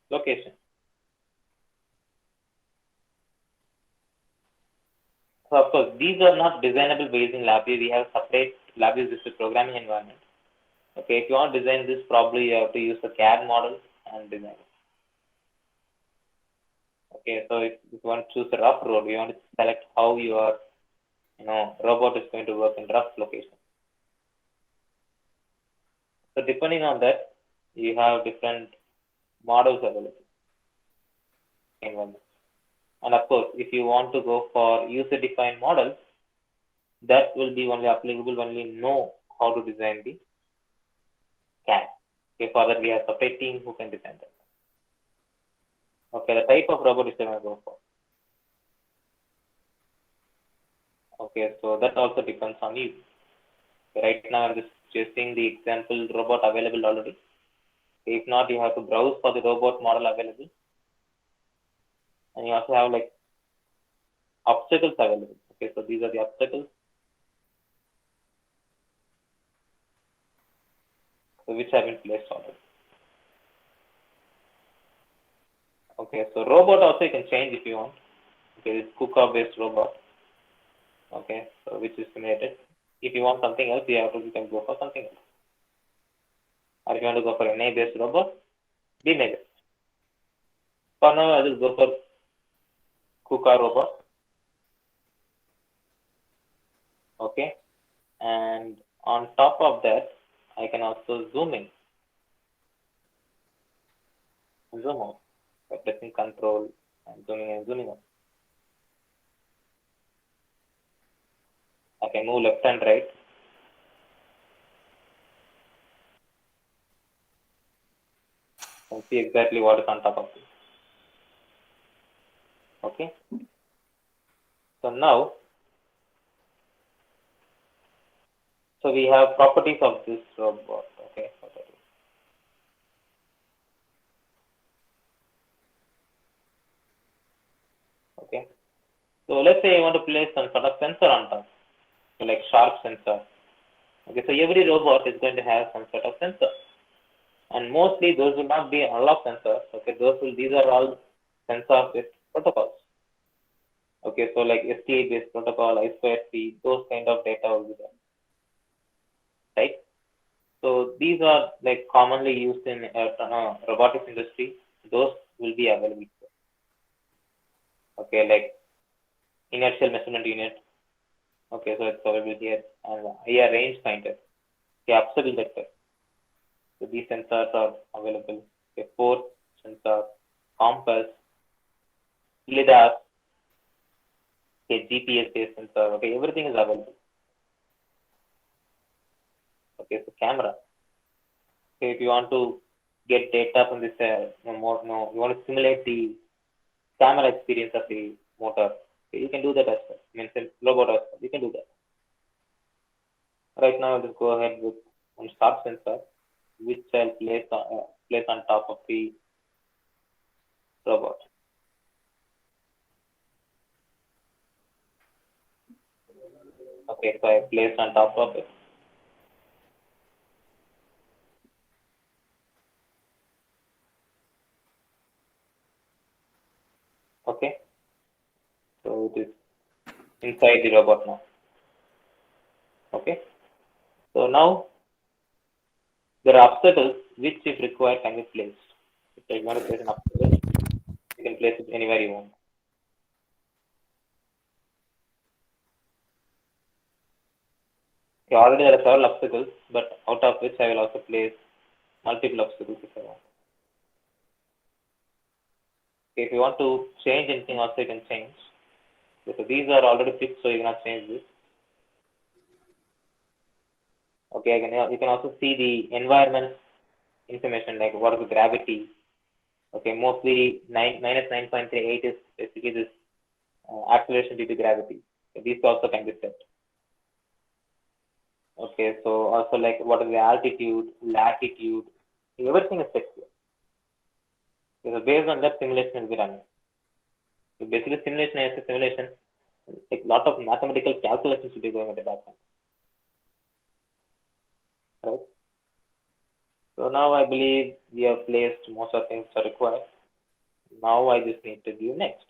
location. So of course, these are not designable based in LabVIEW. We have separate LabVIEW with programming environment. Okay, if you want to design this, probably you have to use the CAD model and design it. Okay, so if you want to choose a rough road, you want to select how your robot is going to work in rough location. So depending on that, you have different models available. And of course, if you want to go for user-defined models, that will be only applicable when we know how to design the CAD. Okay, for that we have a separate team who can design that. Okay, the type of robot is going to go for. Okay, so that also depends on you. Right now, I'm just choosing the example robot available already. If not, you have to browse for the robot model available. And you also have like obstacles available. Okay, so these are the obstacles. So which have been placed already. Okay, so robot also you can change if you want. Okay, this KUKA based robot. Okay, so which is simulated. If you want something else, you can go for something else. Or if you want to go for an NA based robot, be based. For now, I will go for KUKA robot. Okay, and on top of that, I can also zoom in, zoom out by pressing Control and zooming in and zooming out. I can move left and right. And see exactly what is on top of this. Okay. So now, so we have properties of this robot. Okay. Okay. So let's say I want to place some sort of sensor on top, so like sharp sensor. Okay. So every robot is going to have some sort of sensor, and mostly those will not be analog sensors. Okay. These are all sensors with protocols. Okay, so like STA-based protocol, I2C, those kind of data will be there, right? So these are like commonly used in robotics industry. Those will be available. Okay, like inertial measurement unit. Okay, so it's available here, and IR range finder, okay, obstacle detector. So these sensors are available. Okay, force sensor, compass, lidar, okay, GPS based sensor. Okay, everything is available. Okay, so camera. Okay, if you want to get data from this, you want to simulate the camera experience of the motor. Okay, you can do that as well. I mean, robot as well. You can do that. Right now, I'll just go ahead with one start sensor, which I'll place on top of the robot. Okay, so I placed on top of it. Okay, so it is inside the robot now. Okay, so now there are obstacles which, if required, can be placed. If you want to place an obstacle, you can place it anywhere you want. Okay, already there are several obstacles, but out of which I will also place multiple obstacles if I want. Okay, if you want to change anything, also you can change. Okay, so these are already fixed, so you cannot change this. Okay, you can also see the environment information, like what is the gravity. Okay, mostly minus 9.38 is basically this acceleration due to gravity. So these also can be set. Okay, so also like what is the altitude, latitude, everything is set here. So based on that, simulation will be running. So basically, simulation is a simulation. Like lot of mathematical calculations will be going at the background. Right? So now I believe we have placed most of the things are required. Now I just need to view next.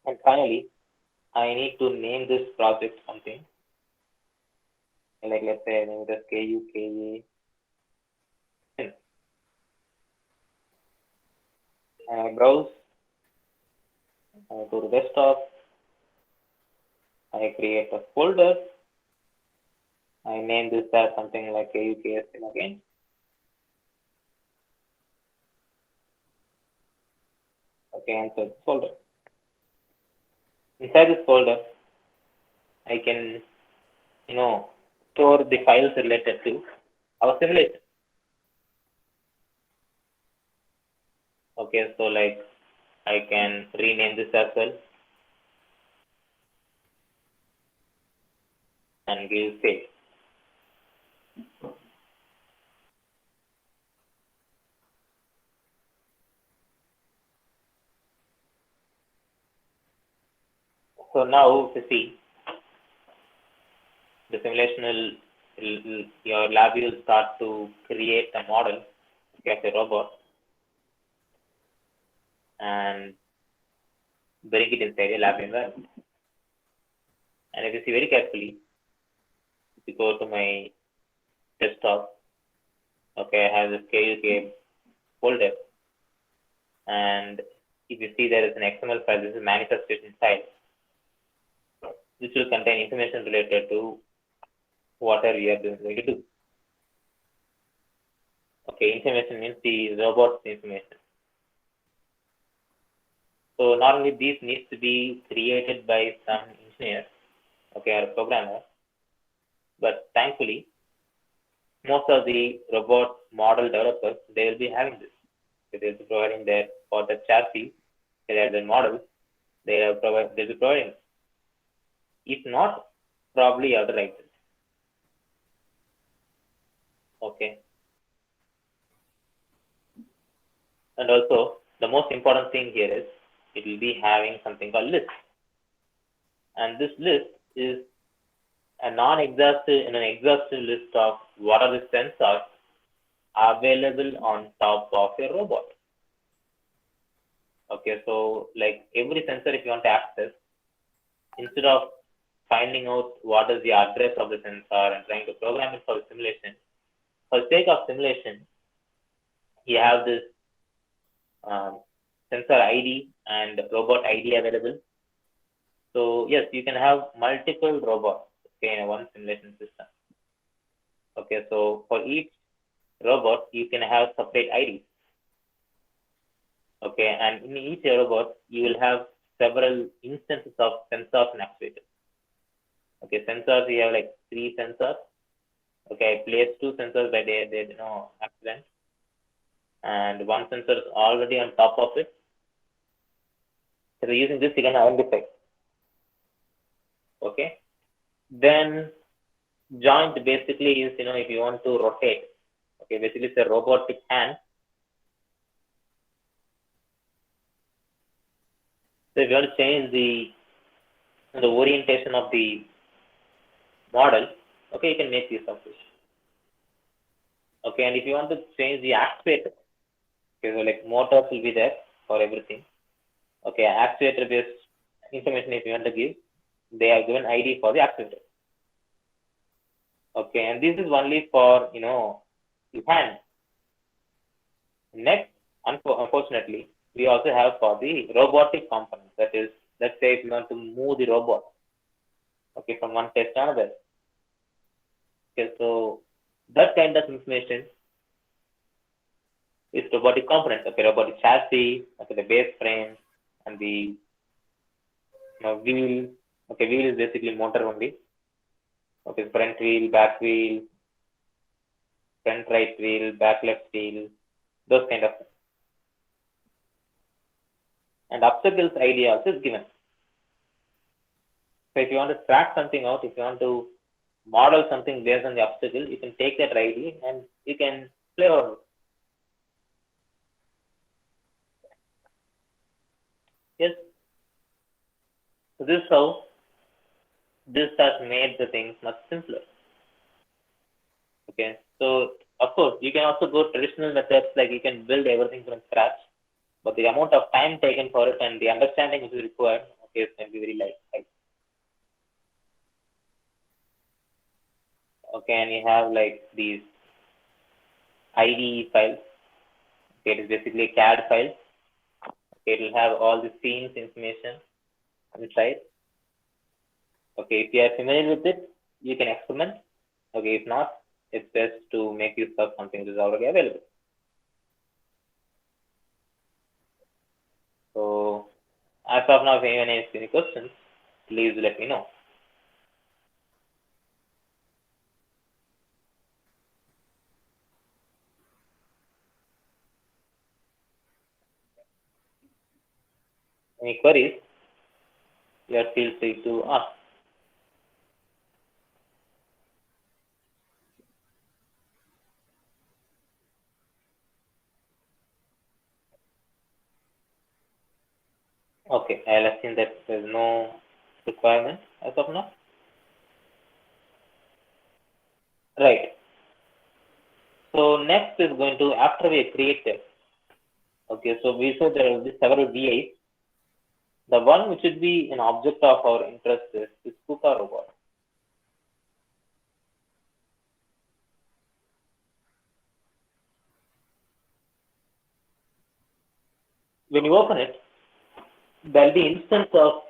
And finally, I need to name this project something. Like let's say I name it as KUKA. I browse, I go to desktop, I create a folder, I name this as something like KUKSL again. Okay, and so folder. Inside this folder, I can, store the files related to our simulation. Okay, so like I can rename this as well and give save. So now to see the simulation your lab will start to create a model of a robot and bring it inside a lab environment. And if you see very carefully, if you go to my desktop, okay, I have this KUK folder, and if you see there is an XML file, this is manifestation file, which will contain information related to whatever we are going to do. Okay, information means the robot's information. So normally these needs to be created by some engineer, okay, or programmer. But thankfully, most of the robot model developers, they will be having this. So they'll be providing their for the chassis, they have the model, they'll be providing. If not, probably other like this. Okay. And also, the most important thing here is it will be having something called list. And this list is an exhaustive list of what are the sensors available on top of your robot. Okay, so like every sensor, if you want to access, instead of finding out what is the address of the sensor and trying to program it for the simulation. For the sake of simulation, you have this sensor ID and robot ID available. So yes, you can have multiple robots, okay, in one simulation system. Okay, so for each robot, you can have separate IDs. Okay, and in each robot, you will have several instances of sensors and actuators. Okay, sensors, you have like 3 sensors. Okay, I placed 2 sensors by they no accident, and 1 sensor is already on top of it. So using this, you can identify. Okay, then joint basically is, if you want to rotate. Okay, basically it's a robotic hand. So if you want to change the orientation of the model, okay, you can make use of this. Okay, and if you want to change the actuator, okay, so like motors will be there for everything. Okay, actuator based information if you want to give, they are given ID for the actuator. Okay, and this is only for the hand. Next, unfortunately, we also have for the robotic component. That is, let's say if you want to move the robot, okay, from one place to another. Okay, so that kind of information is robotic component. Okay, robotic chassis, okay, the base frame, and the wheel. Okay, wheel is basically motor only. Okay, front wheel, back wheel, front right wheel, back left wheel, those kind of things. And obstacles ID also is given. So if you want to track something out, if you want to model something based on the obstacle, you can take that ID and you can play around. Yes. So this is how this has made the things much simpler. Okay. So of course you can also go traditional methods, like you can build everything from scratch, but the amount of time taken for it and the understanding which is required, okay, it can be very light. Okay, and you have like these IDE files. Okay, it is basically a CAD file. Okay, it will have all the scenes information inside. Okay, if you are familiar with it, you can experiment. Okay, if not, it's best to make use of something that is already available. So, as of now, if anyone has any questions, please let me know. Any queries, you are feel free to ask. Okay, I'll assume that there's no requirement as of now. Right. So next is going to, after we create it, okay, so we said there will be several VIs. The one which should be an object of our interest is KUKA robot. When you open it, there'll be instance of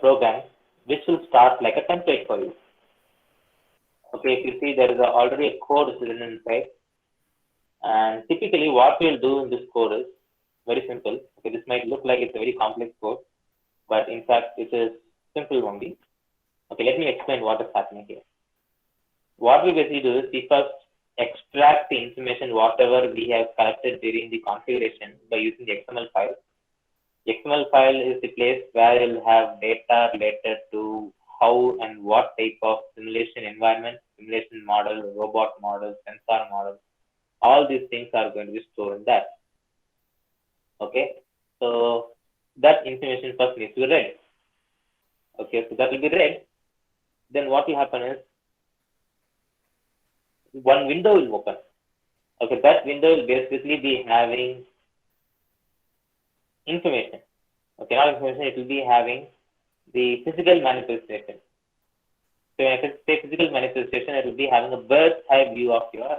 program which will start like a template for you. Okay, if you see there is already a code written inside, and typically what we'll do in this code is very simple. Okay, this might look like it's a very complex code, but in fact it is simple only. Okay, let me explain what is happening here. What we basically do is we first extract the information whatever we have collected during the configuration by using the XML file. The XML file is the place where you'll have data related to how and what type of simulation environment, simulation model, robot model, sensor model, all these things are going to be stored in that. Okay, so that information first needs to be read. Okay, so that will be read. Then what will happen is one window will open. Okay, that window will basically be having information. Okay, not information, it will be having the physical manifestation. So when I say physical manifestation, it will be having a bird's eye view of your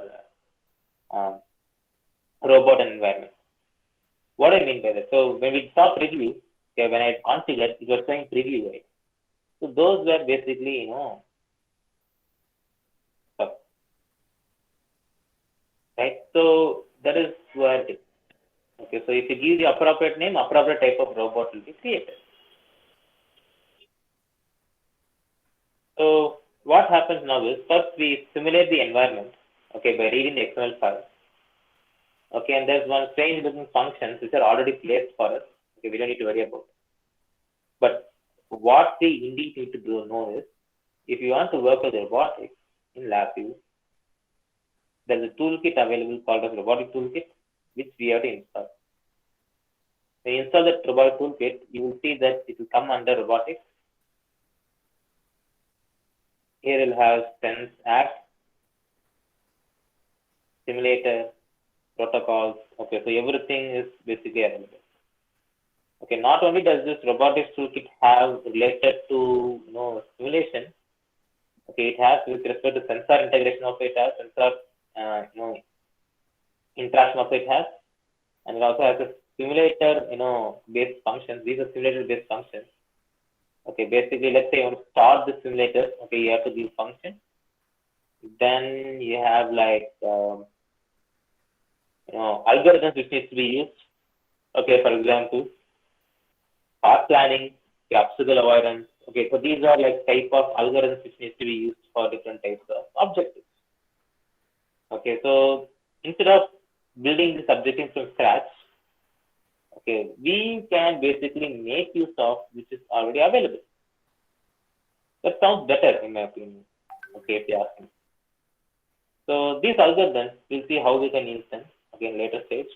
robot environment. What I mean by that? So when we saw preview, okay, when I configured, it was showing preview, right? So those were basically, stuff, right? So that is what it is. Okay, so if you give the appropriate name, appropriate type of robot will be created. So what happens now is first we simulate the environment, okay, by reading the XML file. Okay, and there's one strange looking functions which are already placed for us. Okay, we don't need to worry about it. But what we indeed need to know is if you want to work with robotics in LabVIEW, there's a toolkit available called as robotic toolkit, which we have to install. When you install that robotic toolkit, you will see that it will come under robotics. Here it will have sense act, simulator, protocols. Okay, so everything is basically available. Okay, not only does this robotics toolkit have related to simulation, okay, it has with respect to sensor integration of it has, sensor interaction of it has, and it also has a simulator based functions. These are simulator based functions. Okay, basically let's say you want to start the simulator, okay, you have to give function. Then you have like algorithms which needs to be used. Okay, for example, path planning, obstacle avoidance. Okay, so these are like type of algorithms which needs to be used for different types of objectives. Okay, so instead of building this objective from scratch, okay, we can basically make use of which is already available. That sounds better in my opinion. Okay, if you ask me. So these algorithms, we'll see how we can use them again later stage.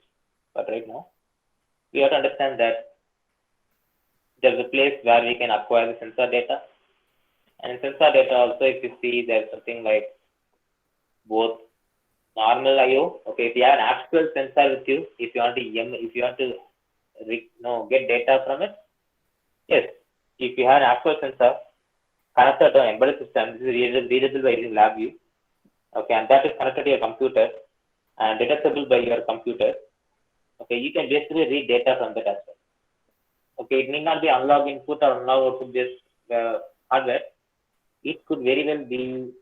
But right now, we have to understand that there's a place where we can acquire the sensor data. And in sensor data also, if you see there's something like both normal IO. Okay, if you have an actual sensor with you, if you want to get data from it, yes. If you have an actual sensor connected to an embedded system, this is readable by using LabVIEW. Okay, and that is connected to your computer and detectable by your computer. Okay, you can basically read data from that as well. Okay, it need not be analog input or analog output based hardware. It could very well be,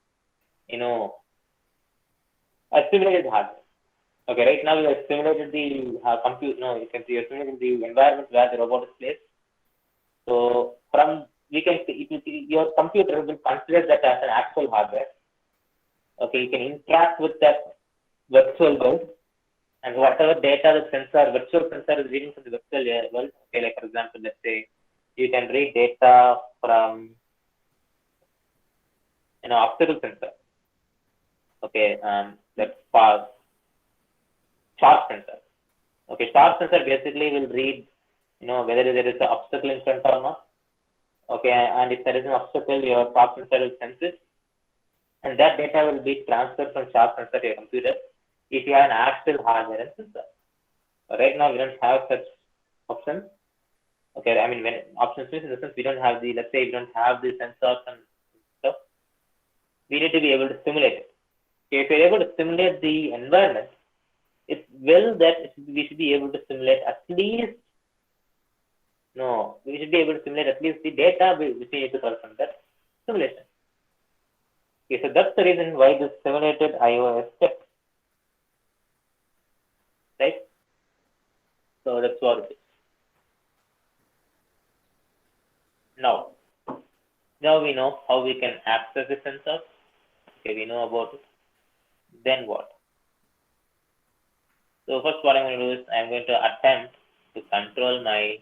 a simulated hardware. Okay, right now we have simulated the compute. No, you can see you're simulating the environment where the robot is placed. So from your computer will consider that as an actual hardware. Okay, you can interact with that virtual world, and whatever data the virtual sensor is reading from the virtual world. Okay, like for example, let's say you can read data from optical sensor. Okay, that's sharp sensor. Okay, sharp sensor basically will read whether there is an obstacle in front or not. Okay, and if there is an obstacle, your sharp sensor will sense it, and that data will be transferred from sharp sensor to your computer if you have an actual hardware and sensor. Right now, we don't have such options. Okay, I mean, when options means in the sense we don't have let's say we don't have the sensors and stuff, we need to be able to simulate it. Okay, if you're able to simulate the environment, it's well that we should be able to simulate at least, we should be able to simulate at least the data which we need to collect from that simulation. Okay, so that's the reason why this simulated IO is kept. Right? So that's what it is. Now we know how we can access the sensors. Okay, we know about it. Then what? So first what I'm going to do is I'm going to attempt to control my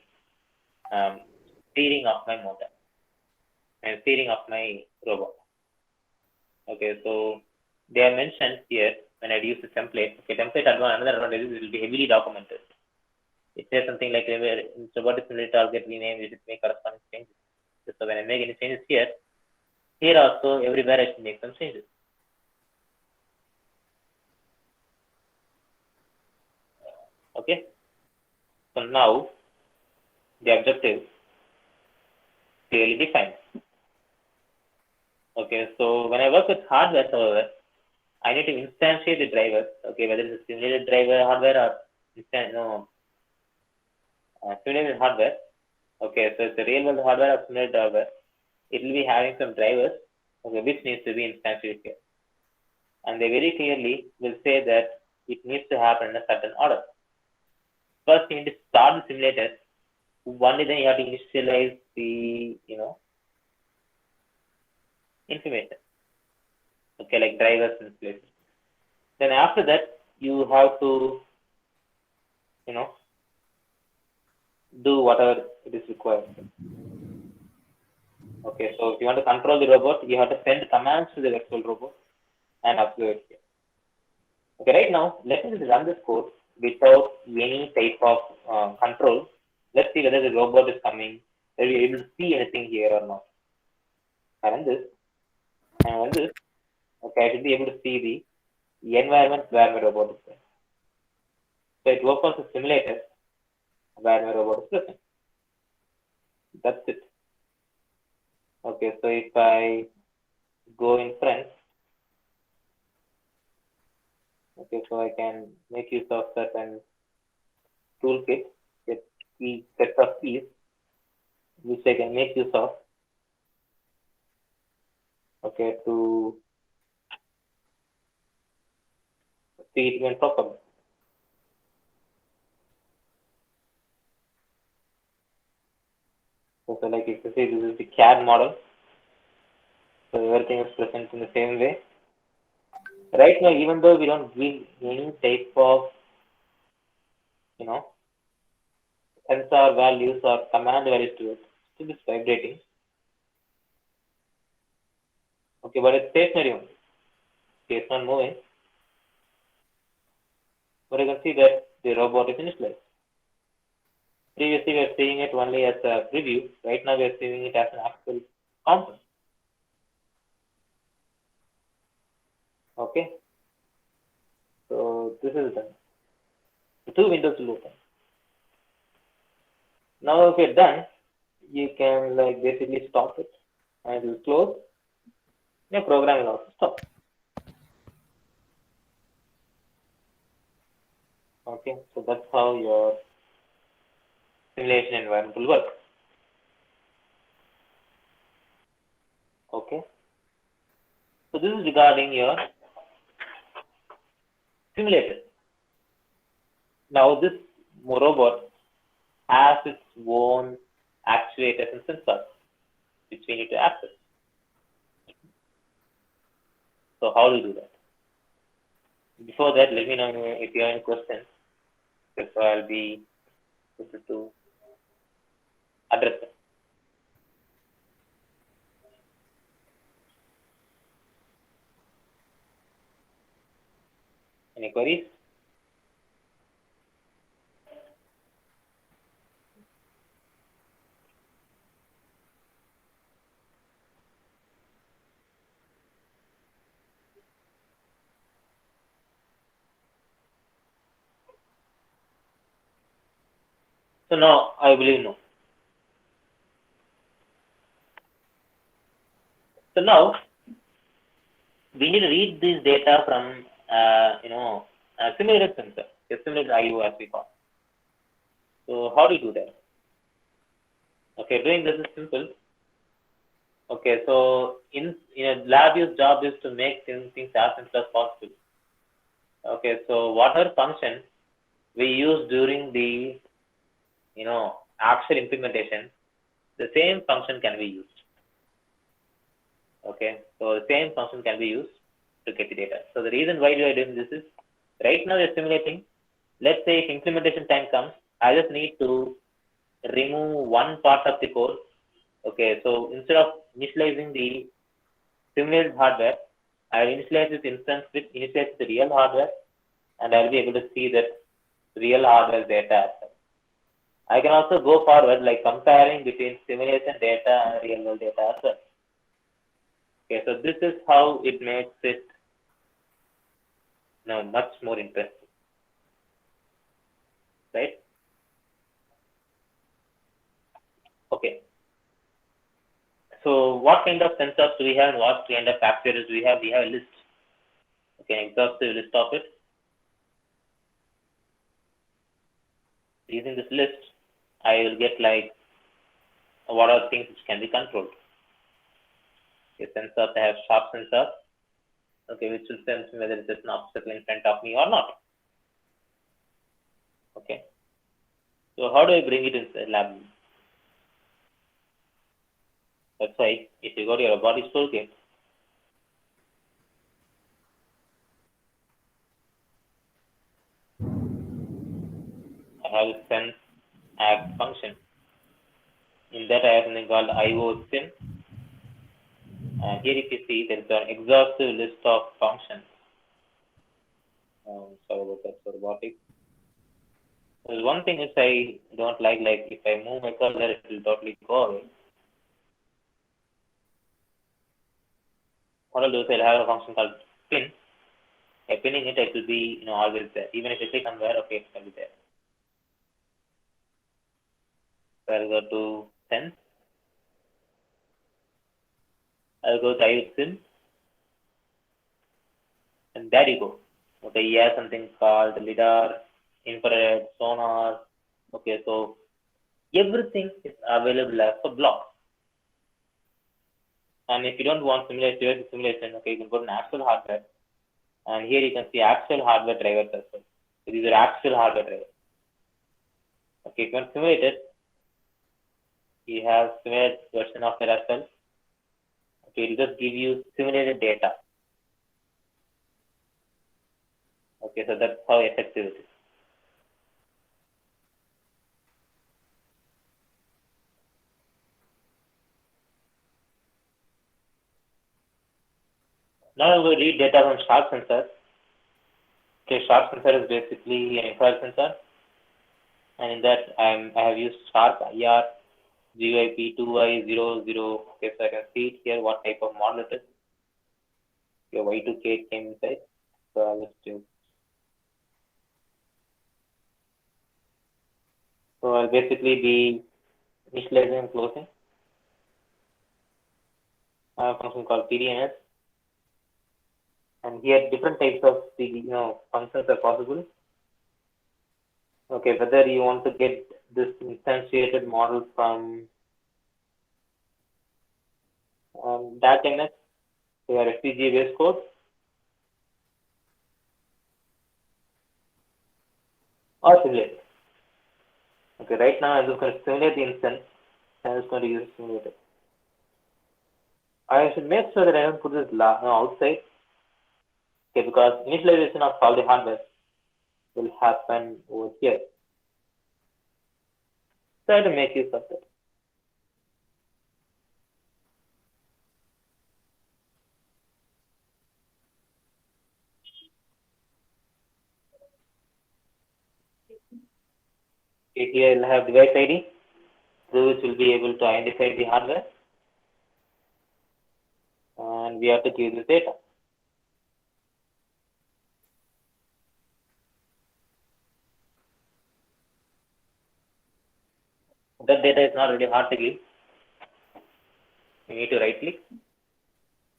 steering of my motor and steering of my robot. Okay, so they are mentioned here when I use the template. Okay, template another advantage is it will be heavily documented. It says something like robotic simulator target rename, we should make corresponding changes. So when I make any changes here also everywhere I should make some changes. Okay. So now the objective clearly defined. Okay, so when I work with hardware, however, I need to instantiate the driver. Okay, whether it's a simulated driver hardware or simulated hardware. Okay, so it's a real world hardware or simulated hardware. It will be having some drivers, okay, which needs to be instantiated here. And they very clearly will say that it needs to happen in a certain order. First, you need to start the simulator. Only then you have to initialize the information. Okay, like drivers and places. Then after that, you have to do whatever it is required. Okay, so if you want to control the robot, you have to send commands to the virtual robot and upload it here. Okay, right now, let me just run this code without any type of control. Let's see whether the robot is coming, whether we're able to see anything here or not. I run this, and run this. Okay, I should be able to see the environment where my robot is there. So it opens a simulator where my robot is present. That's it. Okay, so if I go in front, okay, so I can make use of certain toolkit, get key set of keys, which I can make use of, okay, to see it even properly. So like you can see, this is the CAD model. So everything is present in the same way. Right now, even though we don't give any type of, sensor values or command values to it, still it's vibrating. Okay, but it's stationary only. Okay, it's not moving. But you can see that the robot is initialized. Previously, we are seeing it only as a preview. Right now, we are seeing it as an actual component. Okay. So this is done. The two windows will open. Now, if you're done, you can basically stop it, and it will close. Your program will also stop. Okay, so that's how your simulation environment will work. Okay, so this is regarding your simulator. Now this robot has its own actuators and sensors, which we need to access. So how do you do that? Before that, let me know if you have any questions, so I'll be able to address them. Any queries? So now I believe no. So now we need to read this data from a simulated sensor, a simulated IO as we call. So how do you do that? Okay, doing this is simple. Okay, so in a lab use job is to make things as simple as possible. Okay, so whatever function we use during the actual implementation, the same function can be used. Okay, so the same function can be used to get the data. So the reason why we are doing this is, right now we are simulating. Let's say if implementation time comes, I just need to remove one part of the code. Okay, so instead of initializing the simulated hardware, I will initialize this instance with initialize the real hardware, and I will be able to see that real hardware data as well. I can also go forward like comparing between simulation data and real world data as well. Okay, so this is how it makes it much more interesting, right? So what kind of sensors do we have and what kind of actuators do we have? We have a list. Okay, an exhaustive list of it. Using this list, I will get like what are things which can be controlled. Okay, sensors, I have sharp sensor. Okay, which will sense whether there's an obstacle in front of me or not. Okay. So how do I bring it in the lab? That's why if you go to your robotics toolkit, I have a sense act function. In that I have something called IO sim. And here if you see there is an exhaustive list of functions. Sorry about that for robotics. There's one thing which I don't like if I move my cursor, it will totally go away. What I'll do is I'll have a function called pin. By pinning it, it will be always there. Even if I click somewhere, okay, it can be there. So I'll go to sense. I'll go to IOSIM. And there you go. Okay, he has something called LIDAR, infrared, sonar. Okay, so everything is available as a block. And if you don't want simulation, okay, you can go to actual hardware. And here you can see actual hardware drivers as well. So these are actual hardware drivers. Okay, if you want to simulate it, you have simulated version of it as well. Okay, it will just give you simulated data. Okay, so that's how effective it is. Now I'm going to read data from sharp sensor. Okay, sharp sensor is basically an infrared sensor. And in that I have used sharp IR GYP2Y00. Okay, so I can see it here what type of model it is. Okay, Y2K came inside. So I'll just do. So I'll basically be initializing and closing. I have a function called PDNS. And here different types of functions are possible. Okay, whether you want to get this instantiated model from DAC-NS, your FPGA base code, or simulate. Okay, right now I'm just going to simulate the instance. I'm just going to use simulator. I should make sure that I don't put this outside. Okay, because initialization of all the hardware will happen over here. Try to make use of that. Okay, here I'll have device ID, through which will be able to identify the hardware. And we have to give this data. That data is not really hard to give. You need to right click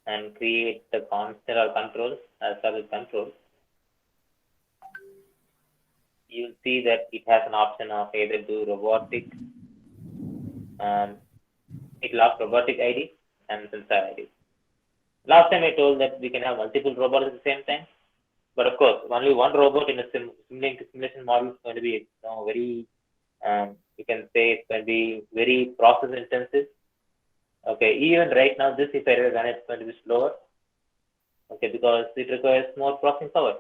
and create the constant or control as service control. You'll see that it has an option of either do robotic, it will ask robotic ID and sensor ID. Last time I told that we can have multiple robots at the same time, but of course, only one robot in a simulation model is going to be very, you can say it's going to be very process intensive. Okay, even right now, this if I run it's going to be slower. Okay, because it requires more processing power.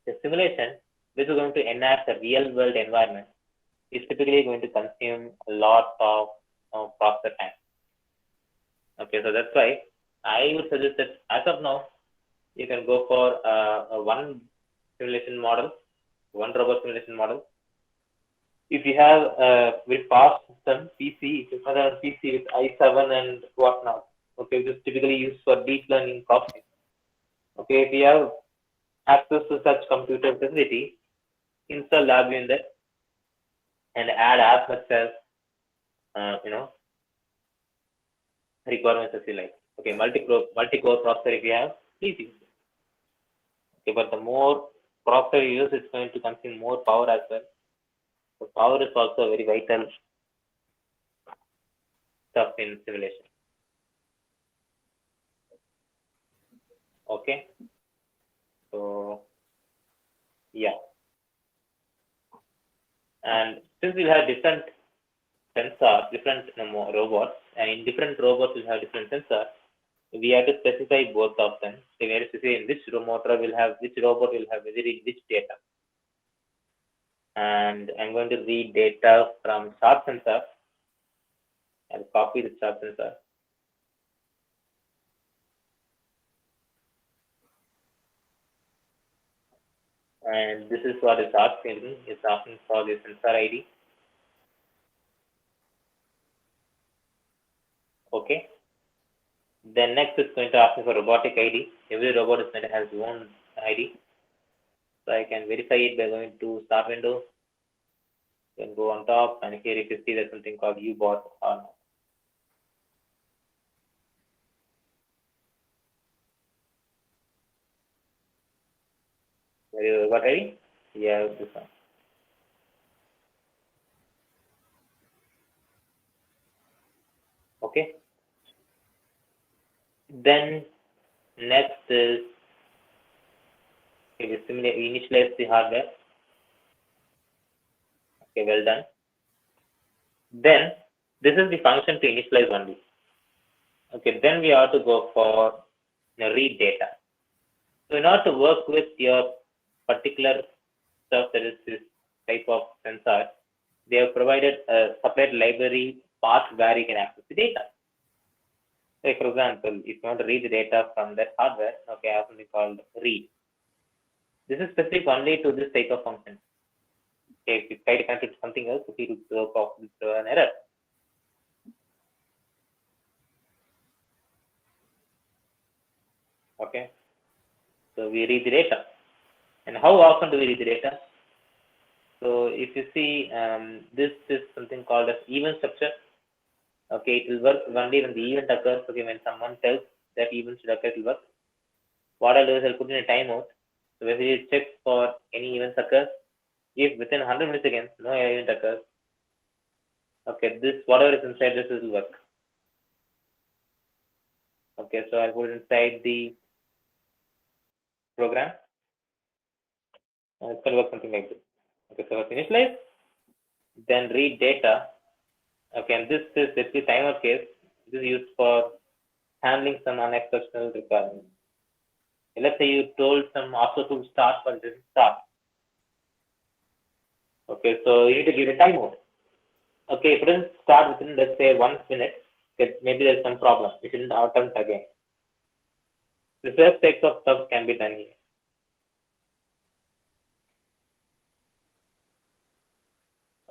The simulation, which is going to enact a real world environment, is typically going to consume a lot of processor time. Okay, so that's why I would suggest that as of now, you can go for a one simulation model, one robot simulation model. If you have a very fast system, PC, if you have a PC with i7 and whatnot, okay, this is typically used for deep learning processing. Okay, if you have access to such computer facility, install LabVIEW in that and add as much as requirements as you like. Okay, multi-core processor if you have, please use it. Okay, but the more processor you use, it's going to consume more power as well. So power is also a very vital stuff in simulation. Okay, so yeah, and since we'll have different sensors, different robots, and in different robots we'll have different sensors, we have to specify both of them. So we have to specify which robot will have which data. And I'm going to read data from sharp sensor. I'll copy the sharp sensor. And this is what it's asking. It's asking for the sensor ID. Okay. Then next it's going to ask me for robotic ID. Every robot is going to have its own ID. So I can verify it by going to start window. Then go on top, and here if you see there's something called UBot on. Robot ID? Yeah, this one. Okay. Then next is initialize the hardware. Okay, well done. Then this is the function to initialize only. Okay, then we have to go for read data. So in order to work with your particular stuff, that is this type of sensor, they have provided a separate library path where you can access the data. Say for example, if you want to read the data from that hardware, okay, I have something called read. This is specific only to this type of function. Okay, if you try to connect it to something else, it will throw an error. Okay, so we read the data. And how often do we read the data? So if you see, this is something called as event structure. Okay, it will work only when the event occurs. Okay, when someone tells that event should occur, it will work. What I'll do is I'll put in a timeout. So when we check for any events occurs, if within 100 milliseconds no event occurs, okay, this whatever is inside this will work. Okay, so I'll put it inside the program. And it's going to work something like this. Okay, so let's initialize, then read data. Okay, and this is the timer case. This is used for handling some unexceptional requirements. Let's say you told some also to start, but it didn't start. Okay, so you need to give a timeout. Okay, if it doesn't start within, let's say, 1 minute, maybe there's some problem. It shouldn't attempt again. The first types of stuff can be done here.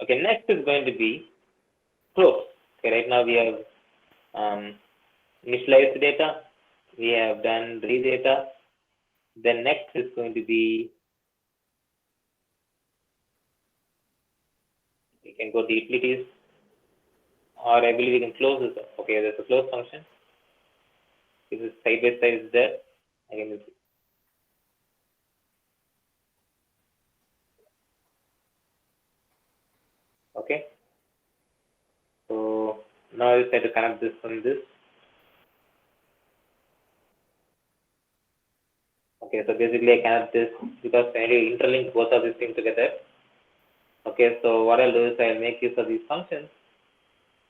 Okay, next is going to be close. Okay, right now we have initialized data. We have done read data. Then next is going to be, we can go to utilities, or I believe we can close this. Okay, there's a close function. This is side by side is there. I can use it. Okay. So now I just have to connect this from this. Okay, so basically I connect this because I need to interlink both of these things together. Okay, so what I'll do is I'll make use of these functions.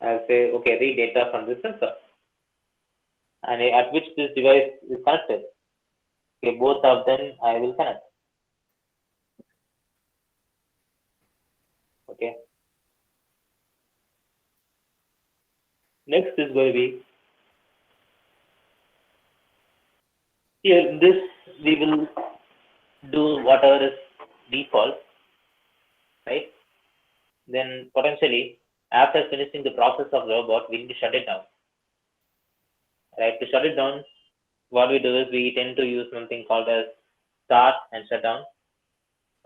I'll say, okay, read data from this sensor, and at which this device is connected. Okay, both of them I will connect. Okay. Next is going to be, here in this we will do whatever is default, right? Then potentially after finishing the process of robot, we need to shut it down. Right? To shut it down, what we do is we tend to use something called as start and shut down.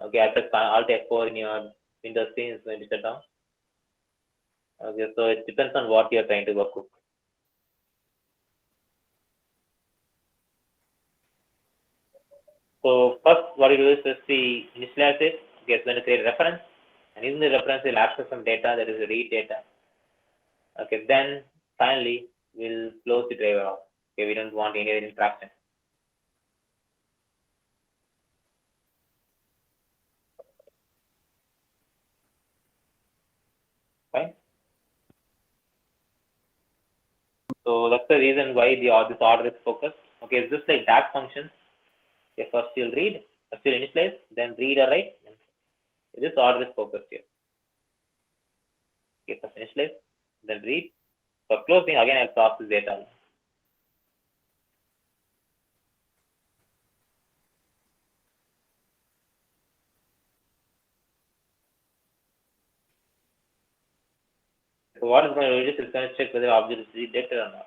Okay, after Alt F4 in your Windows screen is going to shut down. Okay, so it depends on what you're trying to work with. So first, what you do is just the initialize it. Okay, it's going to create a reference, and using the reference, we'll access some data, that is the read data. Okay, then finally we'll close the driver off. Okay, we don't want any other interaction. Fine. So that's the reason why this order is focused. Okay, it's just like DAG functions. Okay, first you'll read, first you'll initialize, then read or write. This order is focused here. Okay, first initialize, then read. For closing, again I'll process data. So what is going to do is it's going to check whether object is redirected or not.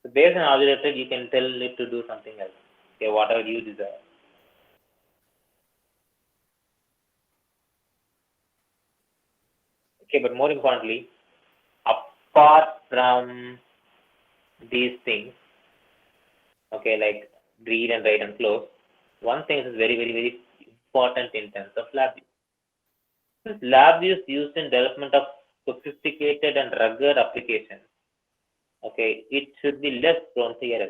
So based on object directed, you can tell it to do something else. Okay, whatever you desire. Okay, but more importantly, apart from these things, okay, like read and write and close, one thing is very, very, very important in terms of LabVIEW. Since LabVIEW is used in development of sophisticated and rugged applications, okay, it should be less prone to errors.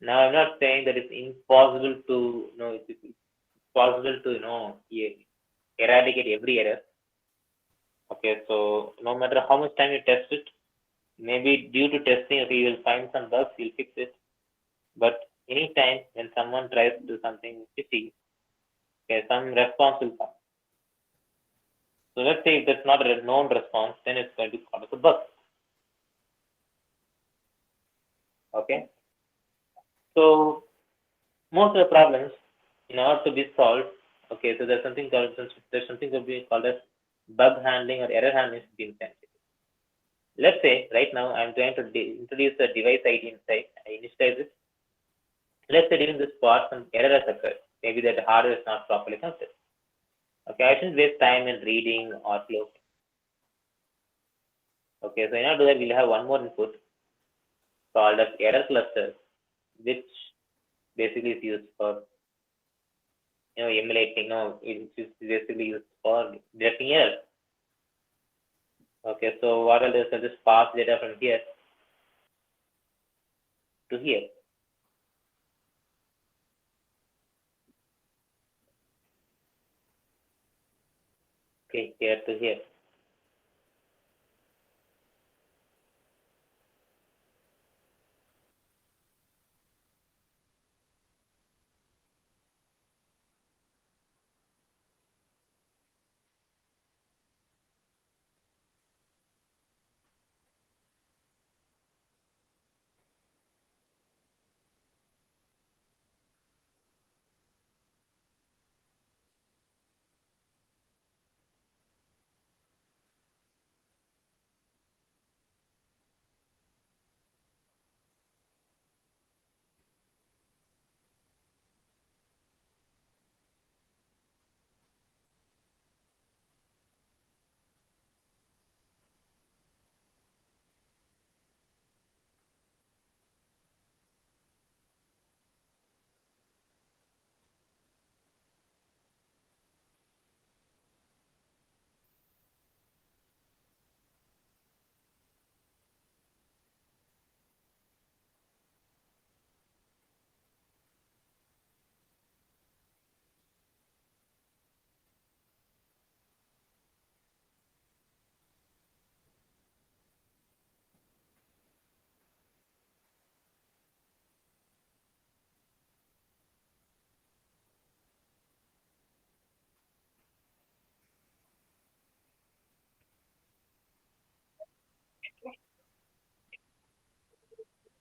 Now, I'm not saying that it's impossible to, it's possible to, eradicate every error. Okay, so no matter how much time you test it, maybe due to testing, okay, you will find some bugs, you'll fix it. But anytime when someone tries to do something fishy, okay, some response will come. So let's say if that's not a known response, then it's going to cause a bug. Okay. So most of the problems, in order to be solved, okay, so there's something called as bug handling or error handling being incentive. Let's say right now I'm trying to introduce a device ID inside. I initialize it. Let's say during this part some error has occurred. Maybe that the hardware is not properly connected. Okay, I shouldn't waste time in reading or closing. Okay, so in order to do that, we'll have one more input called as error cluster, which basically is used for emulating. It's basically used for detecting errors. Okay, so what I'll do is I'll just pass data from here to here. Okay, here to here.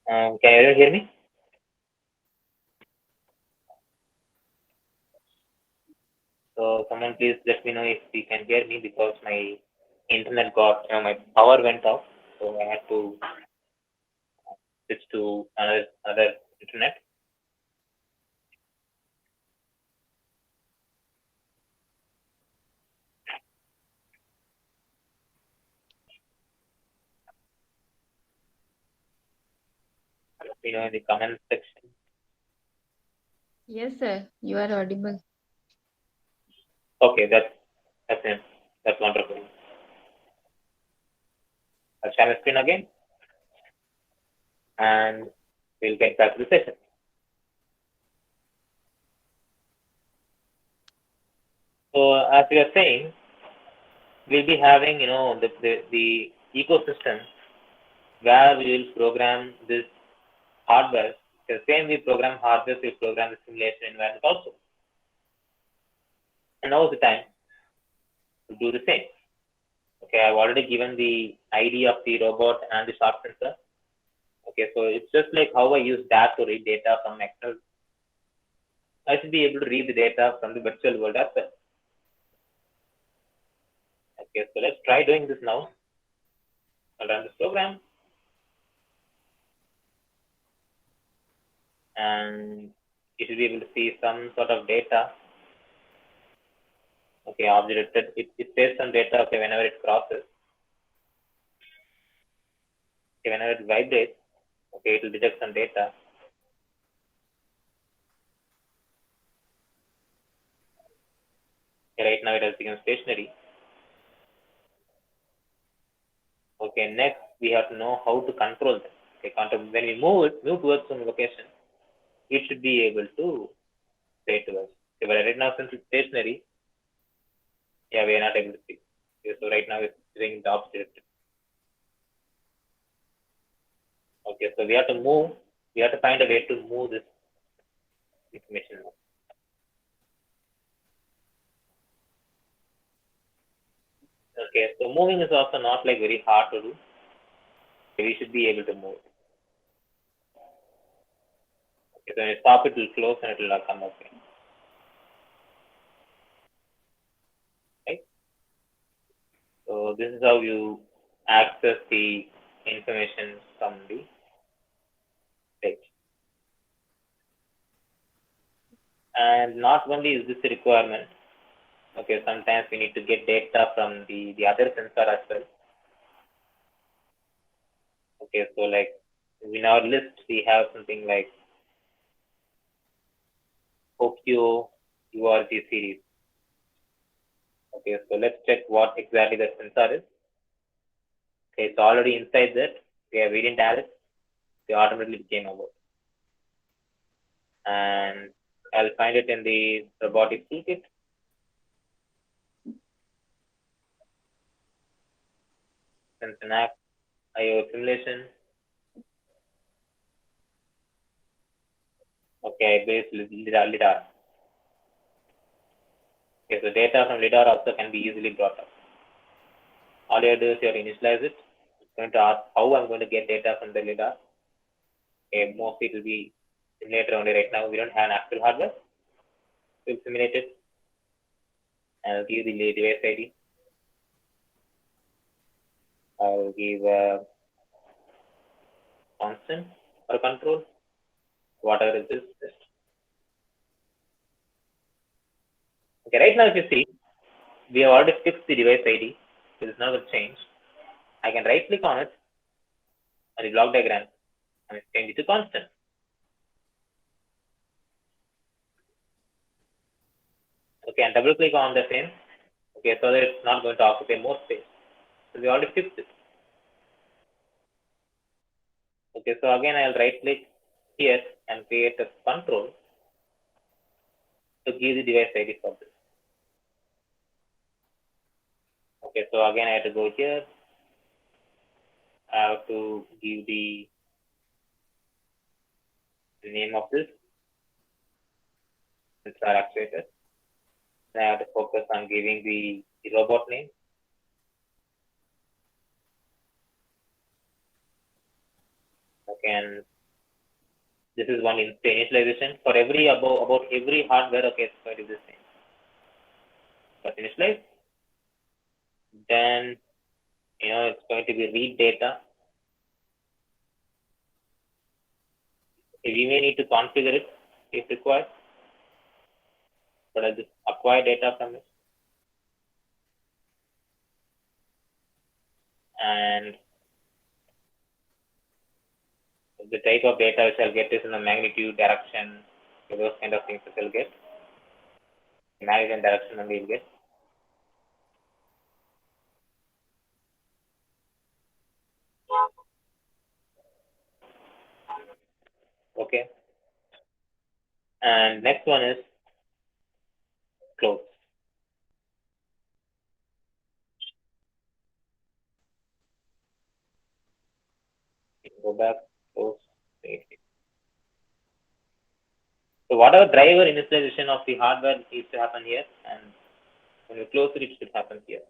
Can you hear me? So someone please let me know if you can hear me because my internet my power went off, so I had to switch to another internet. in the comment section. Yes, sir. You are audible. Okay, that's it. That's wonderful. I'll share my screen again, and we'll get back to the session. So as we are saying, we'll be having the ecosystem where we will program this hardware. The same we program hardware, we program the simulation environment also. And now is the time to do the same. Okay, I've already given the ID of the robot and the sharp sensor. Okay, so it's just like how I use that to read data from Excel. I should be able to read the data from the virtual world as well. Okay, so let's try doing this now. I'll run this program. And you should be able to see some sort of data. Okay, object it says some data, okay, whenever it crosses. Okay, whenever it vibrates, okay, it will detect some data. Okay, right now it has become stationary. Okay, next we have to know how to control them. Okay, when we move towards some location, it should be able to say to us. Okay, but right now since it's stationary, yeah, we are not able to see. Okay, so right now it's doing the opposite. Okay, so we have to move. We have to find a way to move this information. Okay, so moving is also not like very hard to do. We should be able to move. Okay, so when you stop it will close and it will come up again. Right? So this is how you access the information from the page. And not only is this a requirement, okay, sometimes we need to get data from the other sensor as well. Okay, so like in our list we have something like OQ URG series. Okay, so let's check what exactly the sensor is. Okay, it's already inside that. Okay, we didn't add it. They automatically came over. And I'll find it in the robotics toolkit. Sense app, IO simulation. Okay, base LIDAR. Okay, so data from LIDAR also can be easily brought up. All you have to do is you have to initialize it. It's going to ask how I'm going to get data from the LIDAR. Okay, mostly it will be simulator only right now. We don't have an actual hardware. We'll simulate it. And I'll give the device ID. I'll give a constant or control, whatever it is. Okay, right now if you see, we have already fixed the device ID. It is not going to change. I can right click on it on the block diagram and change it to constant. Okay, and double click on the same. Okay, so that it's not going to occupy more space. So we already fixed it. Okay, so again I'll right click here and create a control to give the device ID for this. Okay, so again I have to go here. I have to give the name of this sensor actuator. Then I have to focus on giving the robot name. Okay, and this is one initialization for every about every hardware. Okay, it's going to be the same. But initialize, then it's going to be read data. We may need to configure it if required, but I'll just acquire data from it. And the type of data which I'll get is in the magnitude, direction, those kind of things which I'll get. Magnitude and direction only you'll get. Okay. And next one is close. Go back, close. So whatever driver initialization of the hardware needs to happen here, and when you close it should happen here.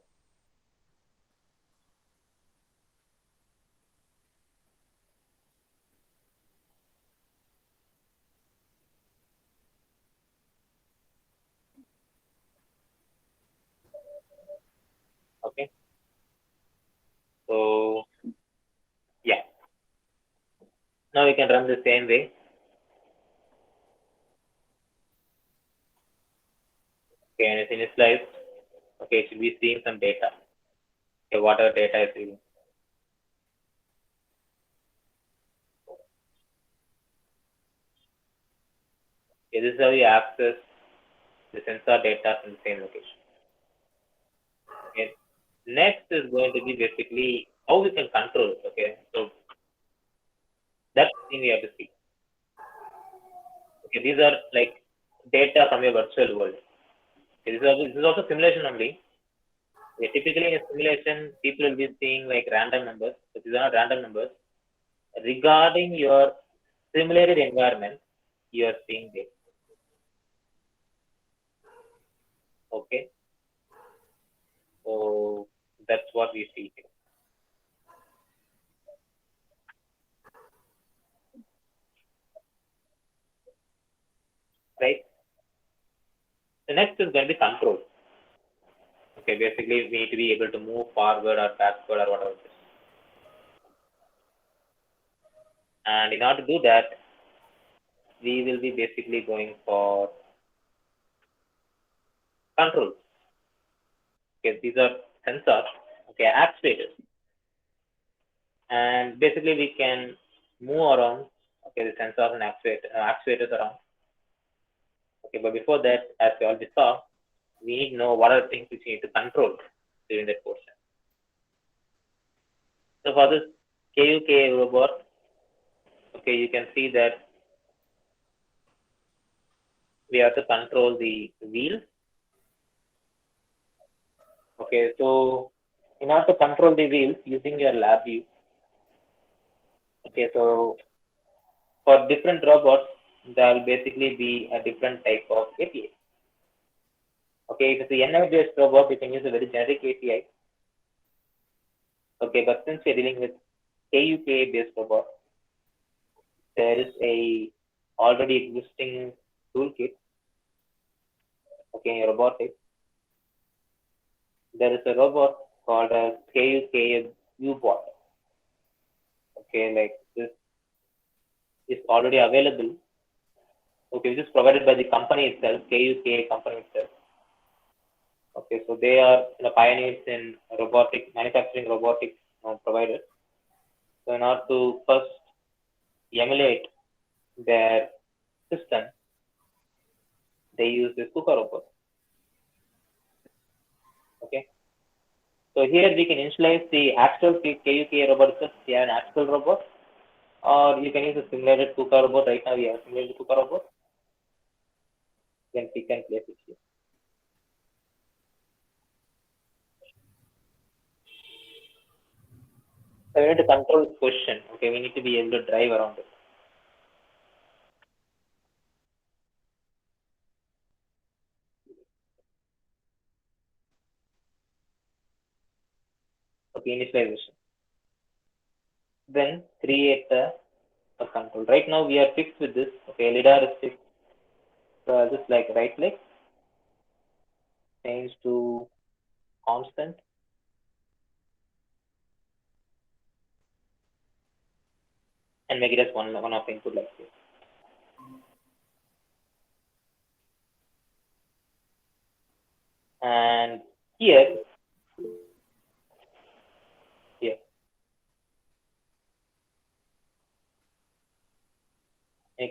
Okay. So yeah. Now we can run the same way. Okay, and it's initialized. Okay, it should be seeing some data. Okay, whatever data is reading. Okay, this is how you access the sensor data from the same location. Okay. Next is going to be basically how we can control it. Okay, so that's the thing we have to see. Okay, these are like data from your virtual world. Okay, this is also simulation only. Okay, typically in a simulation, people will be seeing like random numbers. So these are not random numbers. Regarding your simulated environment, you are seeing this. Okay, so that's what we see here. Right. The next is going to be control. Okay, basically we need to be able to move forward or backward or whatever it is. And in order to do that, we will be basically going for control. Okay, these are sensors, okay, actuators. And basically we can move around, okay, the sensors and actuators around. Okay, but before that, as we already saw, we need to know what are the things which we need to control during that portion. So for this KUK robot, okay, you can see that we have to control the wheel. Okay, so in order to control the wheels using your lab view, okay, so for different robots, there will basically be a different type of API. Okay, if it's a NI-based robot, you can use a very generic API. Okay, but since we're dealing with KUK-based robot, there is a already existing toolkit. Okay, in robotics, there is a robot called a KUK U-bot. Okay, like this is already available. Okay, this is provided by the company itself, KUK company itself. Okay, so they are pioneers in robotic manufacturing robotics providers. So in order to first emulate their system, they use this KUKA robot. Okay, so here we can initialize the actual KUK robot itself. We have an actual robot, or you can use a simulated KUKA robot. Right now we have a simulated KUKA robot. Then we can place it here. So we need to control this position. Okay, we need to be able to drive around it. Okay, initialization. Then create a control. Right now we are fixed with this. Okay, LiDAR is fixed. So I'll just like right click, change to constant. And make it as one of input like this. And here,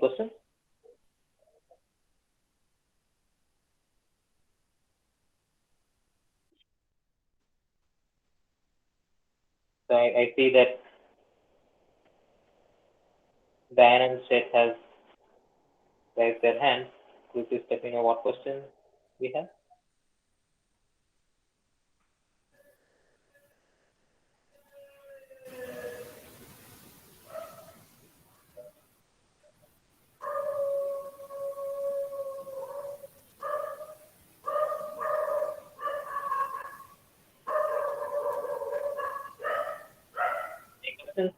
questions? So I see that Diana and Seth has raised their hand. Could you please let me know what questions we have? Any questions?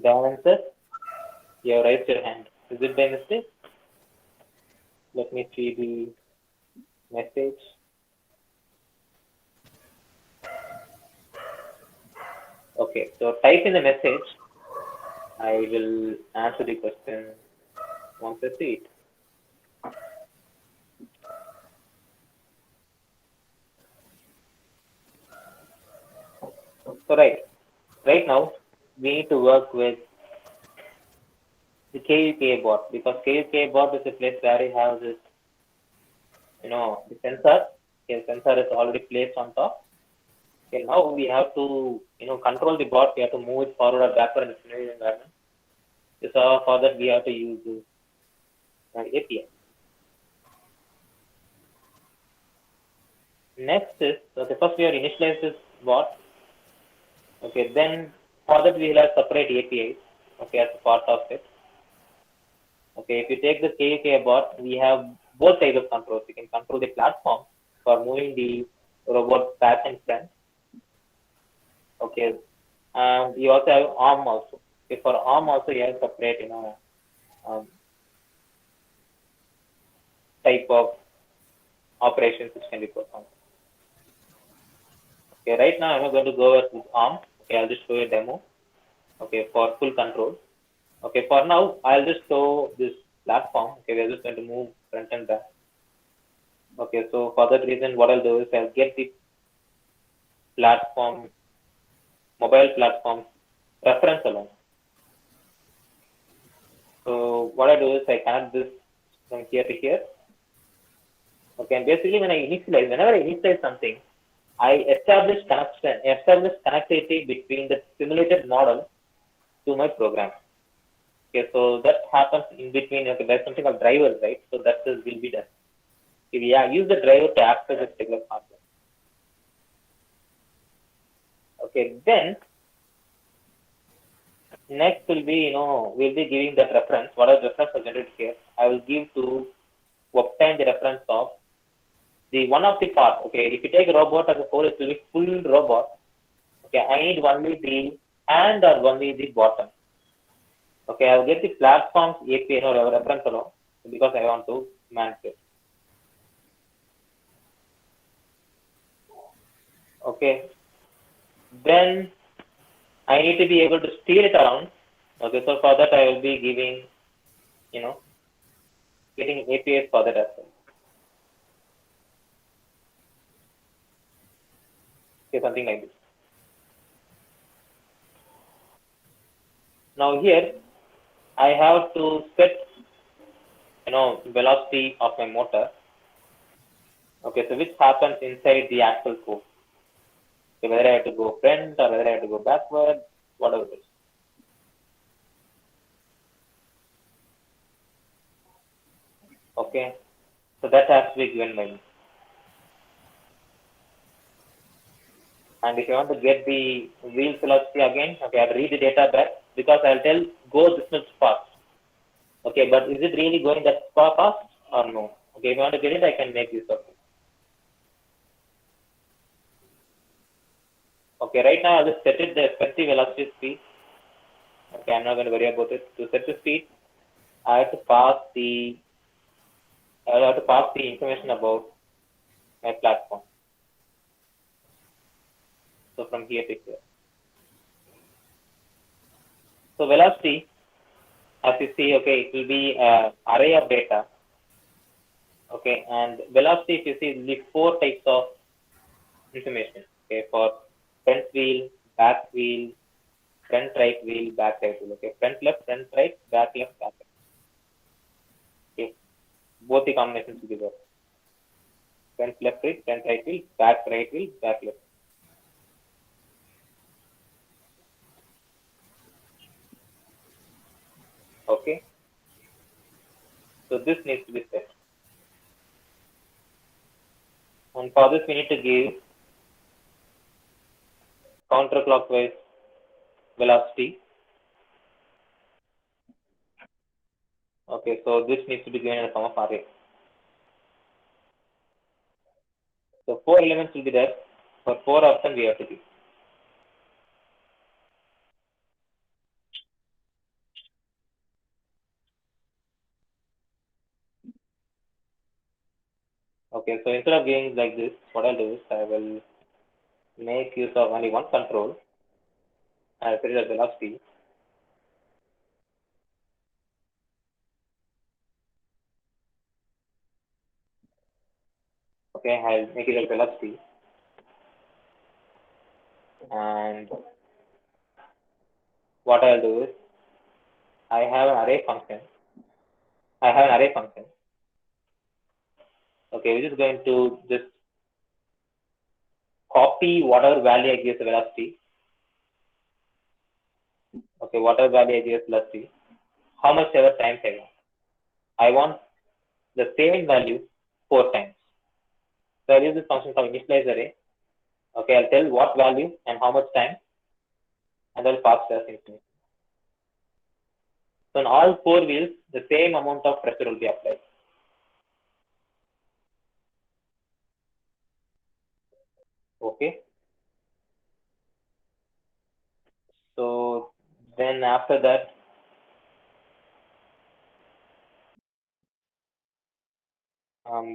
Diana and Seth, you have raised your hand. Is it by mistake? Let me see the message. Okay, so type in the message. I will answer the question once I see it. So right now we need to work with the KUKA bot, because KUKA bot is a place where you have this, the sensor. Okay, sensor is already placed on top. Okay, now we have to, control the bot. We have to move it forward or backward in the simulated environment. So for that we have to use this API. Next is, okay, first we have initialized this bot. Okay, then for that we will have separate APIs. Okay, as a part of it. Okay, if you take the KUKA bot, we have both types of controls. You can control the platform for moving the robot back and front. Okay, you also have arm also. Okay, for arm also you have separate, type of operations which can be performed. Okay, right now I'm going to go with arm. Okay, I'll just show you a demo. Okay, for full control. Okay, for now I'll just show this platform. Okay, we're just going to move front and back. Okay, so for that reason, what I'll do is I'll get the platform, mobile platform reference alone. So what I do is I connect this from here to here. Okay, and basically whenever I initialize something, I establish connectivity between the simulated model to my program. Okay, so that happens in between. Okay, there's something called drivers, right? So that will be done. If we use the driver to access this particular hardware. Okay, then next will be, we'll be giving that reference. What are the reference are generated here? I will give to obtain the reference of the one of the part. Okay, if you take a robot as a whole, it will be full robot. Okay, I need only the hand or only the bottom. Okay, I will get the platforms API or reference alone because I want to manipulate. Okay, then I need to be able to steer it around. Okay, so for that I will be giving, getting APIs for that as well. Okay, something like this. Now here I have to set, velocity of my motor. Okay, so which happens inside the actual code. Okay, whether I have to go front or whether I have to go backward, whatever it is. Okay, so that has to be given by me. And if you want to get the wheel velocity again, okay, I'll read the data back because I'll tell go this much fast. Okay, but is it really going that far fast or no? Okay, if you want to get it, I can make this up. Okay, right now I'll just set it the effective velocity speed. Okay, I'm not going to worry about it. To set the speed, I have to pass the information about my platform. So from here to here. So velocity, as you see, okay, it will be an array of data. Okay, and velocity, if you see, will be 4 types of information. Okay, for front wheel, back wheel, front right wheel, back right wheel. Okay, front left, front right, back left, back right. Okay, both the combinations will be there. Front left wheel, front right wheel, back right wheel, back left. Okay, so this needs to be set. And for this, we need to give counterclockwise velocity. Okay, so this needs to be given in the form of array. So 4 elements will be there. For 4 of them, we have to give. Okay, so instead of giving like this, what I'll do is I will make use of only one control. I'll set it as velocity. Okay, I'll make it as velocity. And what I'll do is I have an array function. I have an array function. Okay, which is going to just copy whatever value I give the velocity. Okay, whatever value I give velocity, how much ever times I want. I want the same value 4 times. So I'll use this function called initialize array. Okay, I'll tell what value and how much time, and I'll pass as infinite. So on all 4 wheels, the same amount of pressure will be applied. Okay. So then after that,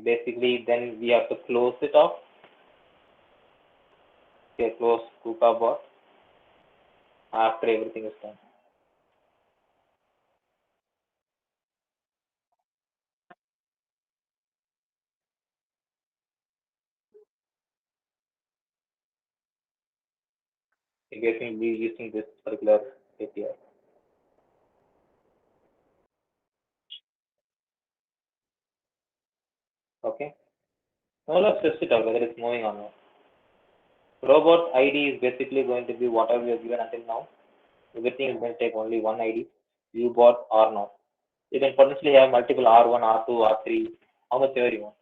basically then we have to close it off. Okay, close KUKA bot after everything is done. I guess we'll be using this particular API. Okay. Now let's test it out whether it's moving or not. Robot ID is basically going to be whatever we have given until now. Everything is going to take only one ID, ubot or not. You can potentially have multiple R1, R2, R3, how much ever you want.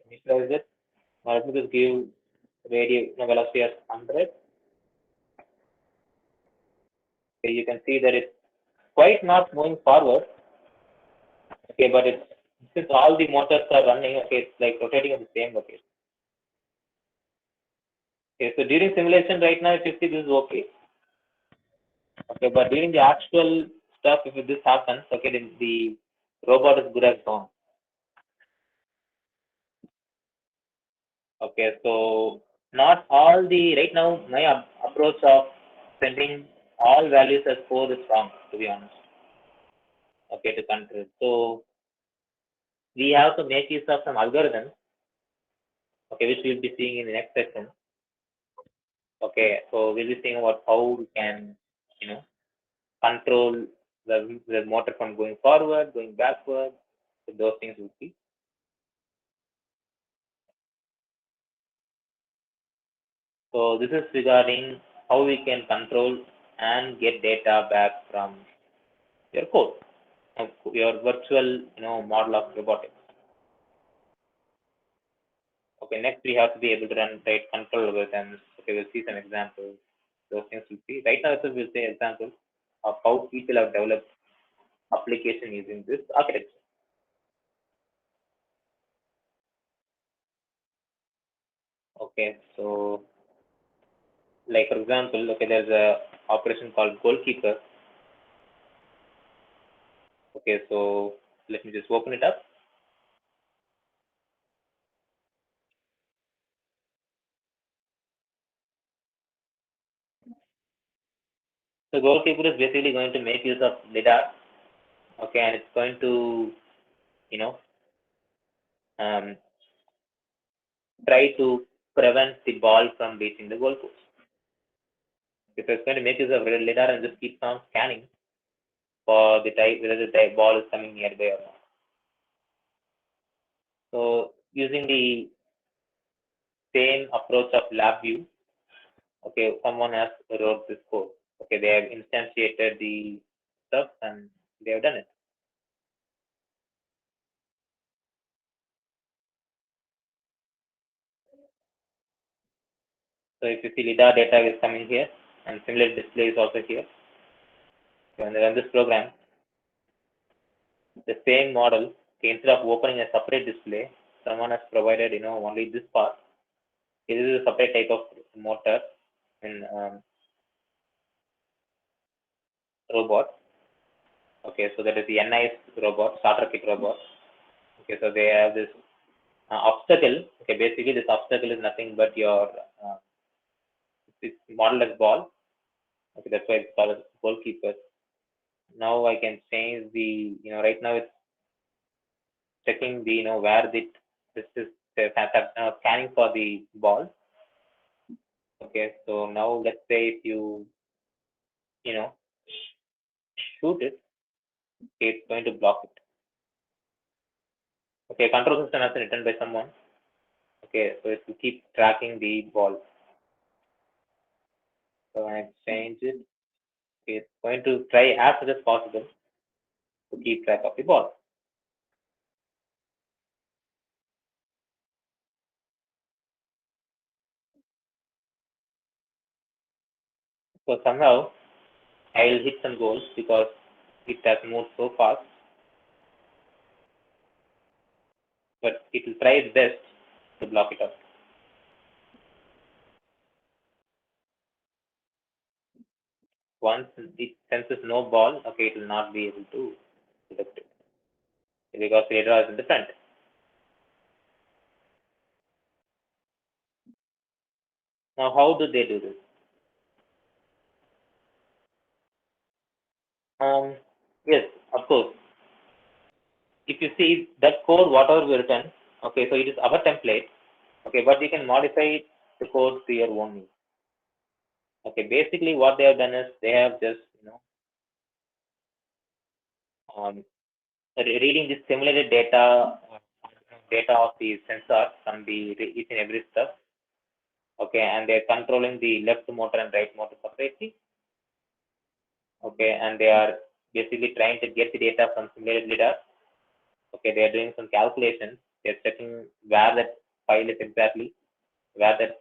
Initialize it. Now let me just give velocity as 100. Okay, you can see that it's quite not moving forward. Okay, but it's since all the motors are running, okay, it's like rotating at the same location. Okay, so during simulation right now, if you see this is okay. Okay, but during the actual stuff, if this happens, okay, then the robot is good as gone. Okay, so not all the right now my approach of sending all values as 4 is wrong, to be honest. Okay, to control. So we have to make use of some algorithms, okay, which we'll be seeing in the next session. Okay, so we'll be seeing about how we can, control the motor from going forward, going backward. So those things will be. So this is regarding how we can control and get data back from your code, your virtual, model of robotics. Okay, next we have to be able to run control algorithms. Okay, we'll see some examples. Those things we'll see. Right now, we'll say examples of how people have developed application using this architecture. Okay, so like for example, okay, there's a operation called goalkeeper. Okay, so let me just open it up. So goalkeeper is basically going to make use of lidar. Okay, and it's going to, try to prevent the ball from reaching the goalpost. If it's going to make use of lidar and just keep on scanning for the type whether the ball is coming nearby or not. So using the same approach of LabVIEW, okay, someone has wrote this code. Okay, they have instantiated the stuff and they have done it. So if you see lidar data is coming here and similar display is also here. When they run this program, the same model, okay, instead of opening a separate display, someone has provided only this part. This is a separate type of motor in robot. Okay, so that is the NIS robot, starter kit robot. Okay, so they have this obstacle. Okay, basically this obstacle is nothing but your it's modeled as ball. Okay, that's why it's called as goalkeeper. Now I can change the right now it's checking the where this is scanning for the ball. Okay, so now let's say if you shoot it, okay, it's going to block it. Okay, control system has been written by someone. Okay, so it will keep tracking the ball. So I change it. Okay, it's going to try as much as possible to keep track of the ball. So somehow I will hit some goals because it has moved so fast. But it will try its best to block it up. Once it senses no ball, okay, it will not be able to detect it because the radar is in the front. Now, how do they do this? Yes, of course. If you see that code, whatever we written, okay, so it is our template, okay, but you can modify the code to your own needs. Okay, basically what they have done is they have just reading the simulated data of the sensor from the each and every stuff. Okay, and they're controlling the left motor and right motor separately. Okay, and they are basically trying to get the data from simulated lidar. Okay, they are doing some calculations. They're checking where that file is exactly, where that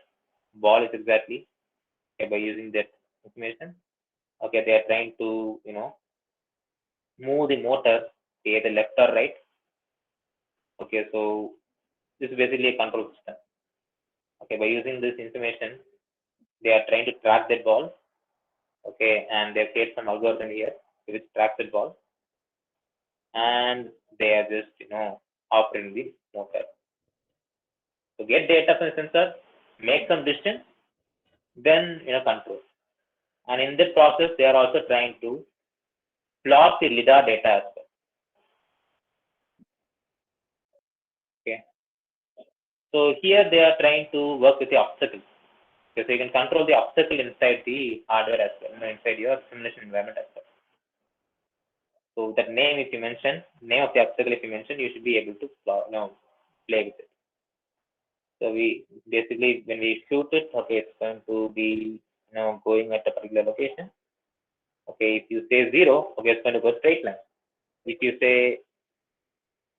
ball is exactly, okay, by using that information. Okay, they are trying to move the motor either left or right. Okay, so this is basically a control system. Okay, by using this information, they are trying to track that ball. Okay, and they've created some algorithm here which tracks that ball, and they are just operating the motor. So get data from the sensor, make some distance, then control. And in that process, they are also trying to plot the lidar data as well. Okay. So here they are trying to work with the obstacle. Okay, so you can control the obstacle inside the hardware as well, inside your simulation environment as well. So that name, if you mention, name of the obstacle, if you mention, you should be able to play with it. So we basically, when we shoot it, okay, it's going to be going at a particular location. Okay, if you say 0, okay, it's going to go straight line. If you say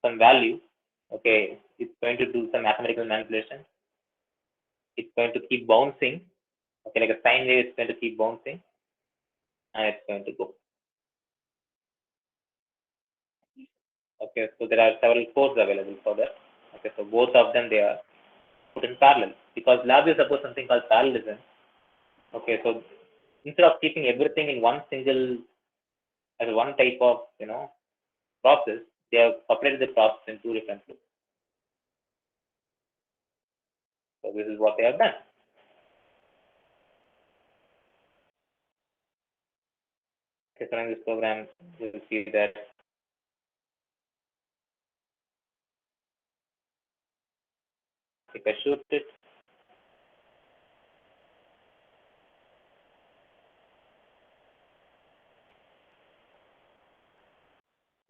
some value, okay, it's going to do some mathematical manipulation. It's going to keep bouncing. Okay, like a sine wave, it's going to keep bouncing, and it's going to go. Okay, so there are several codes available for that. Okay, so both of them they are put in parallel because LabVIEW supports something called parallelism. Okay, so instead of keeping everything in one single as one type of process, they have separated the process in two different loops. So this is what they have done. Okay, so in this program, you will see that If I shoot it,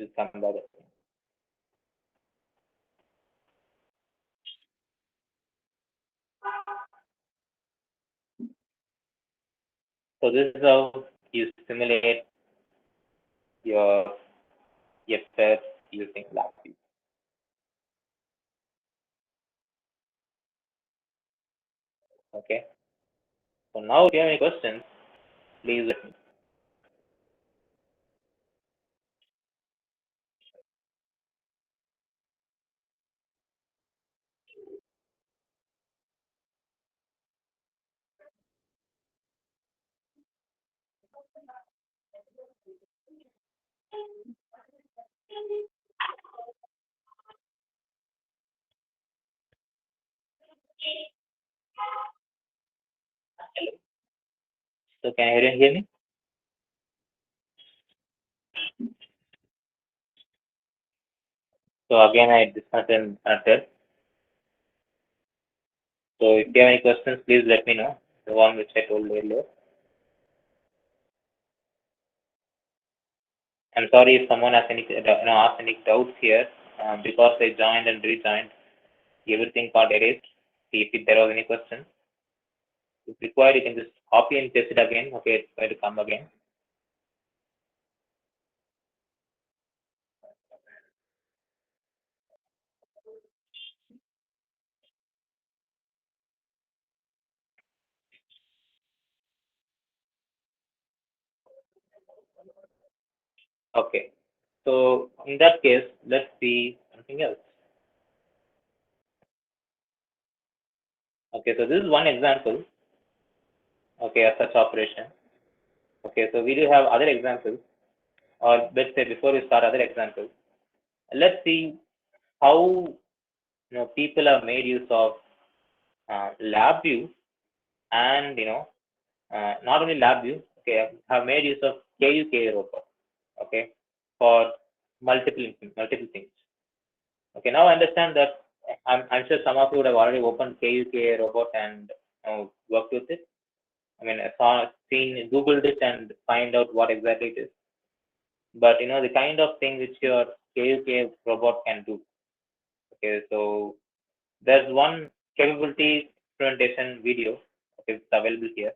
it will come back. So this is how you simulate your FS using LabVIEW. Okay. So now, if you have any questions, please let me. So can you hear me? So again, I disconnected and connected. So if you have any questions, please let me know. The one which I told earlier. I'm sorry if someone has any asked any doubts here, because I joined and rejoined. Everything got erased. See if there was any question. If required, you can just copy and paste it again. Okay, it's going to come again. Okay. So in that case, let's see something else. Okay, so this is one example. Okay, of such operation. Okay, so we do have other examples, or let's say before we start other examples, let's see how people have made use of LabVIEW and not only LabVIEW. Okay, have made use of KUK robot. Okay, for multiple things. Okay, now I understand that I'm sure some of you would have already opened KUK robot and worked with it. I mean, I Googled it and find out what exactly it is. But the kind of thing which your KUK robot can do. Okay, so there's one capability implementation video. Okay, it's available here.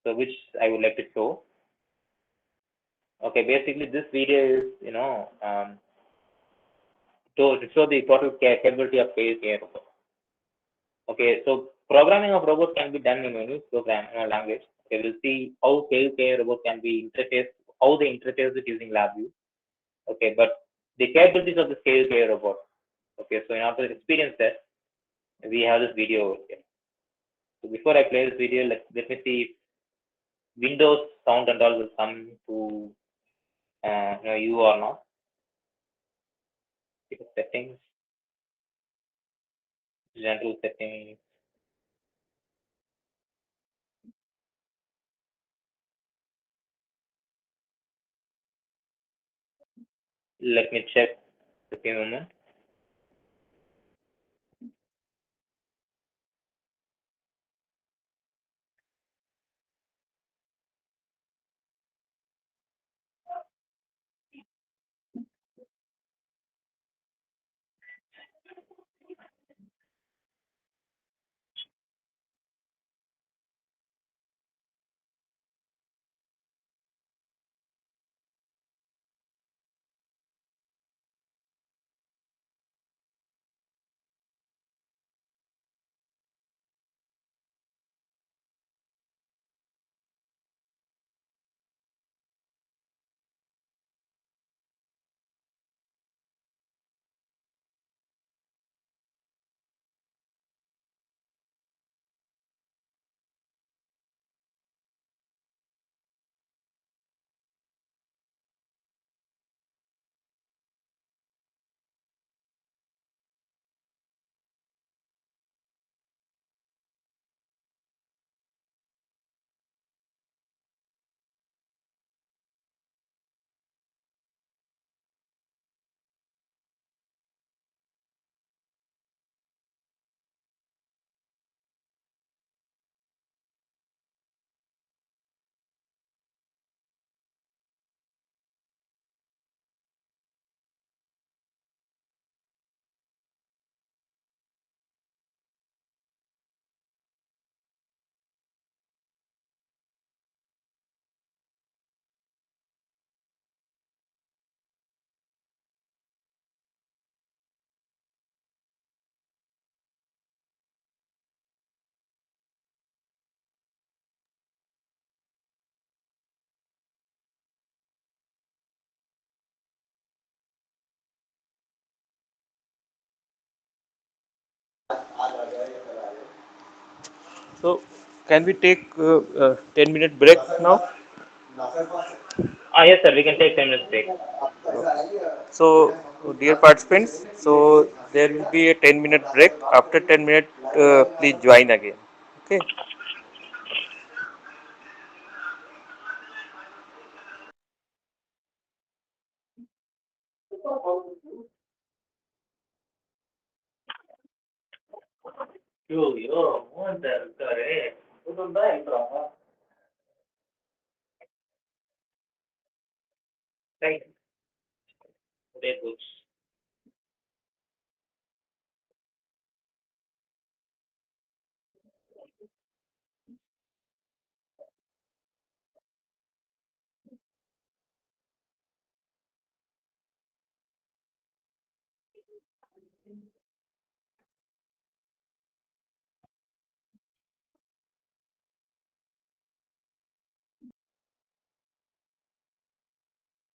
So which I would like to show. Okay, basically this video is to show the total capability of KUK robot. Okay, so programming of robot can be done in any language. Okay, we'll see how KUK robot can be interfaced, how they interface it using LabVIEW. Okay, but the capabilities of this KUK robot. Okay, so in order to experience that, we have this video over here. So before I play this video, let me see if Windows sound and all will come to you or not. Settings, general settings. Let me check a moment. So, can we take 10-minute break now? Yes, sir. We can take 10 minutes break. So, dear participants, so there will be a 10-minute break. After 10 minutes, please join again. Okay. ಅಯ್ಯೋ Mohan sir ಇರ್ತಾರೆ ಇದೊಂದ ಇಲ್ವಾ right very good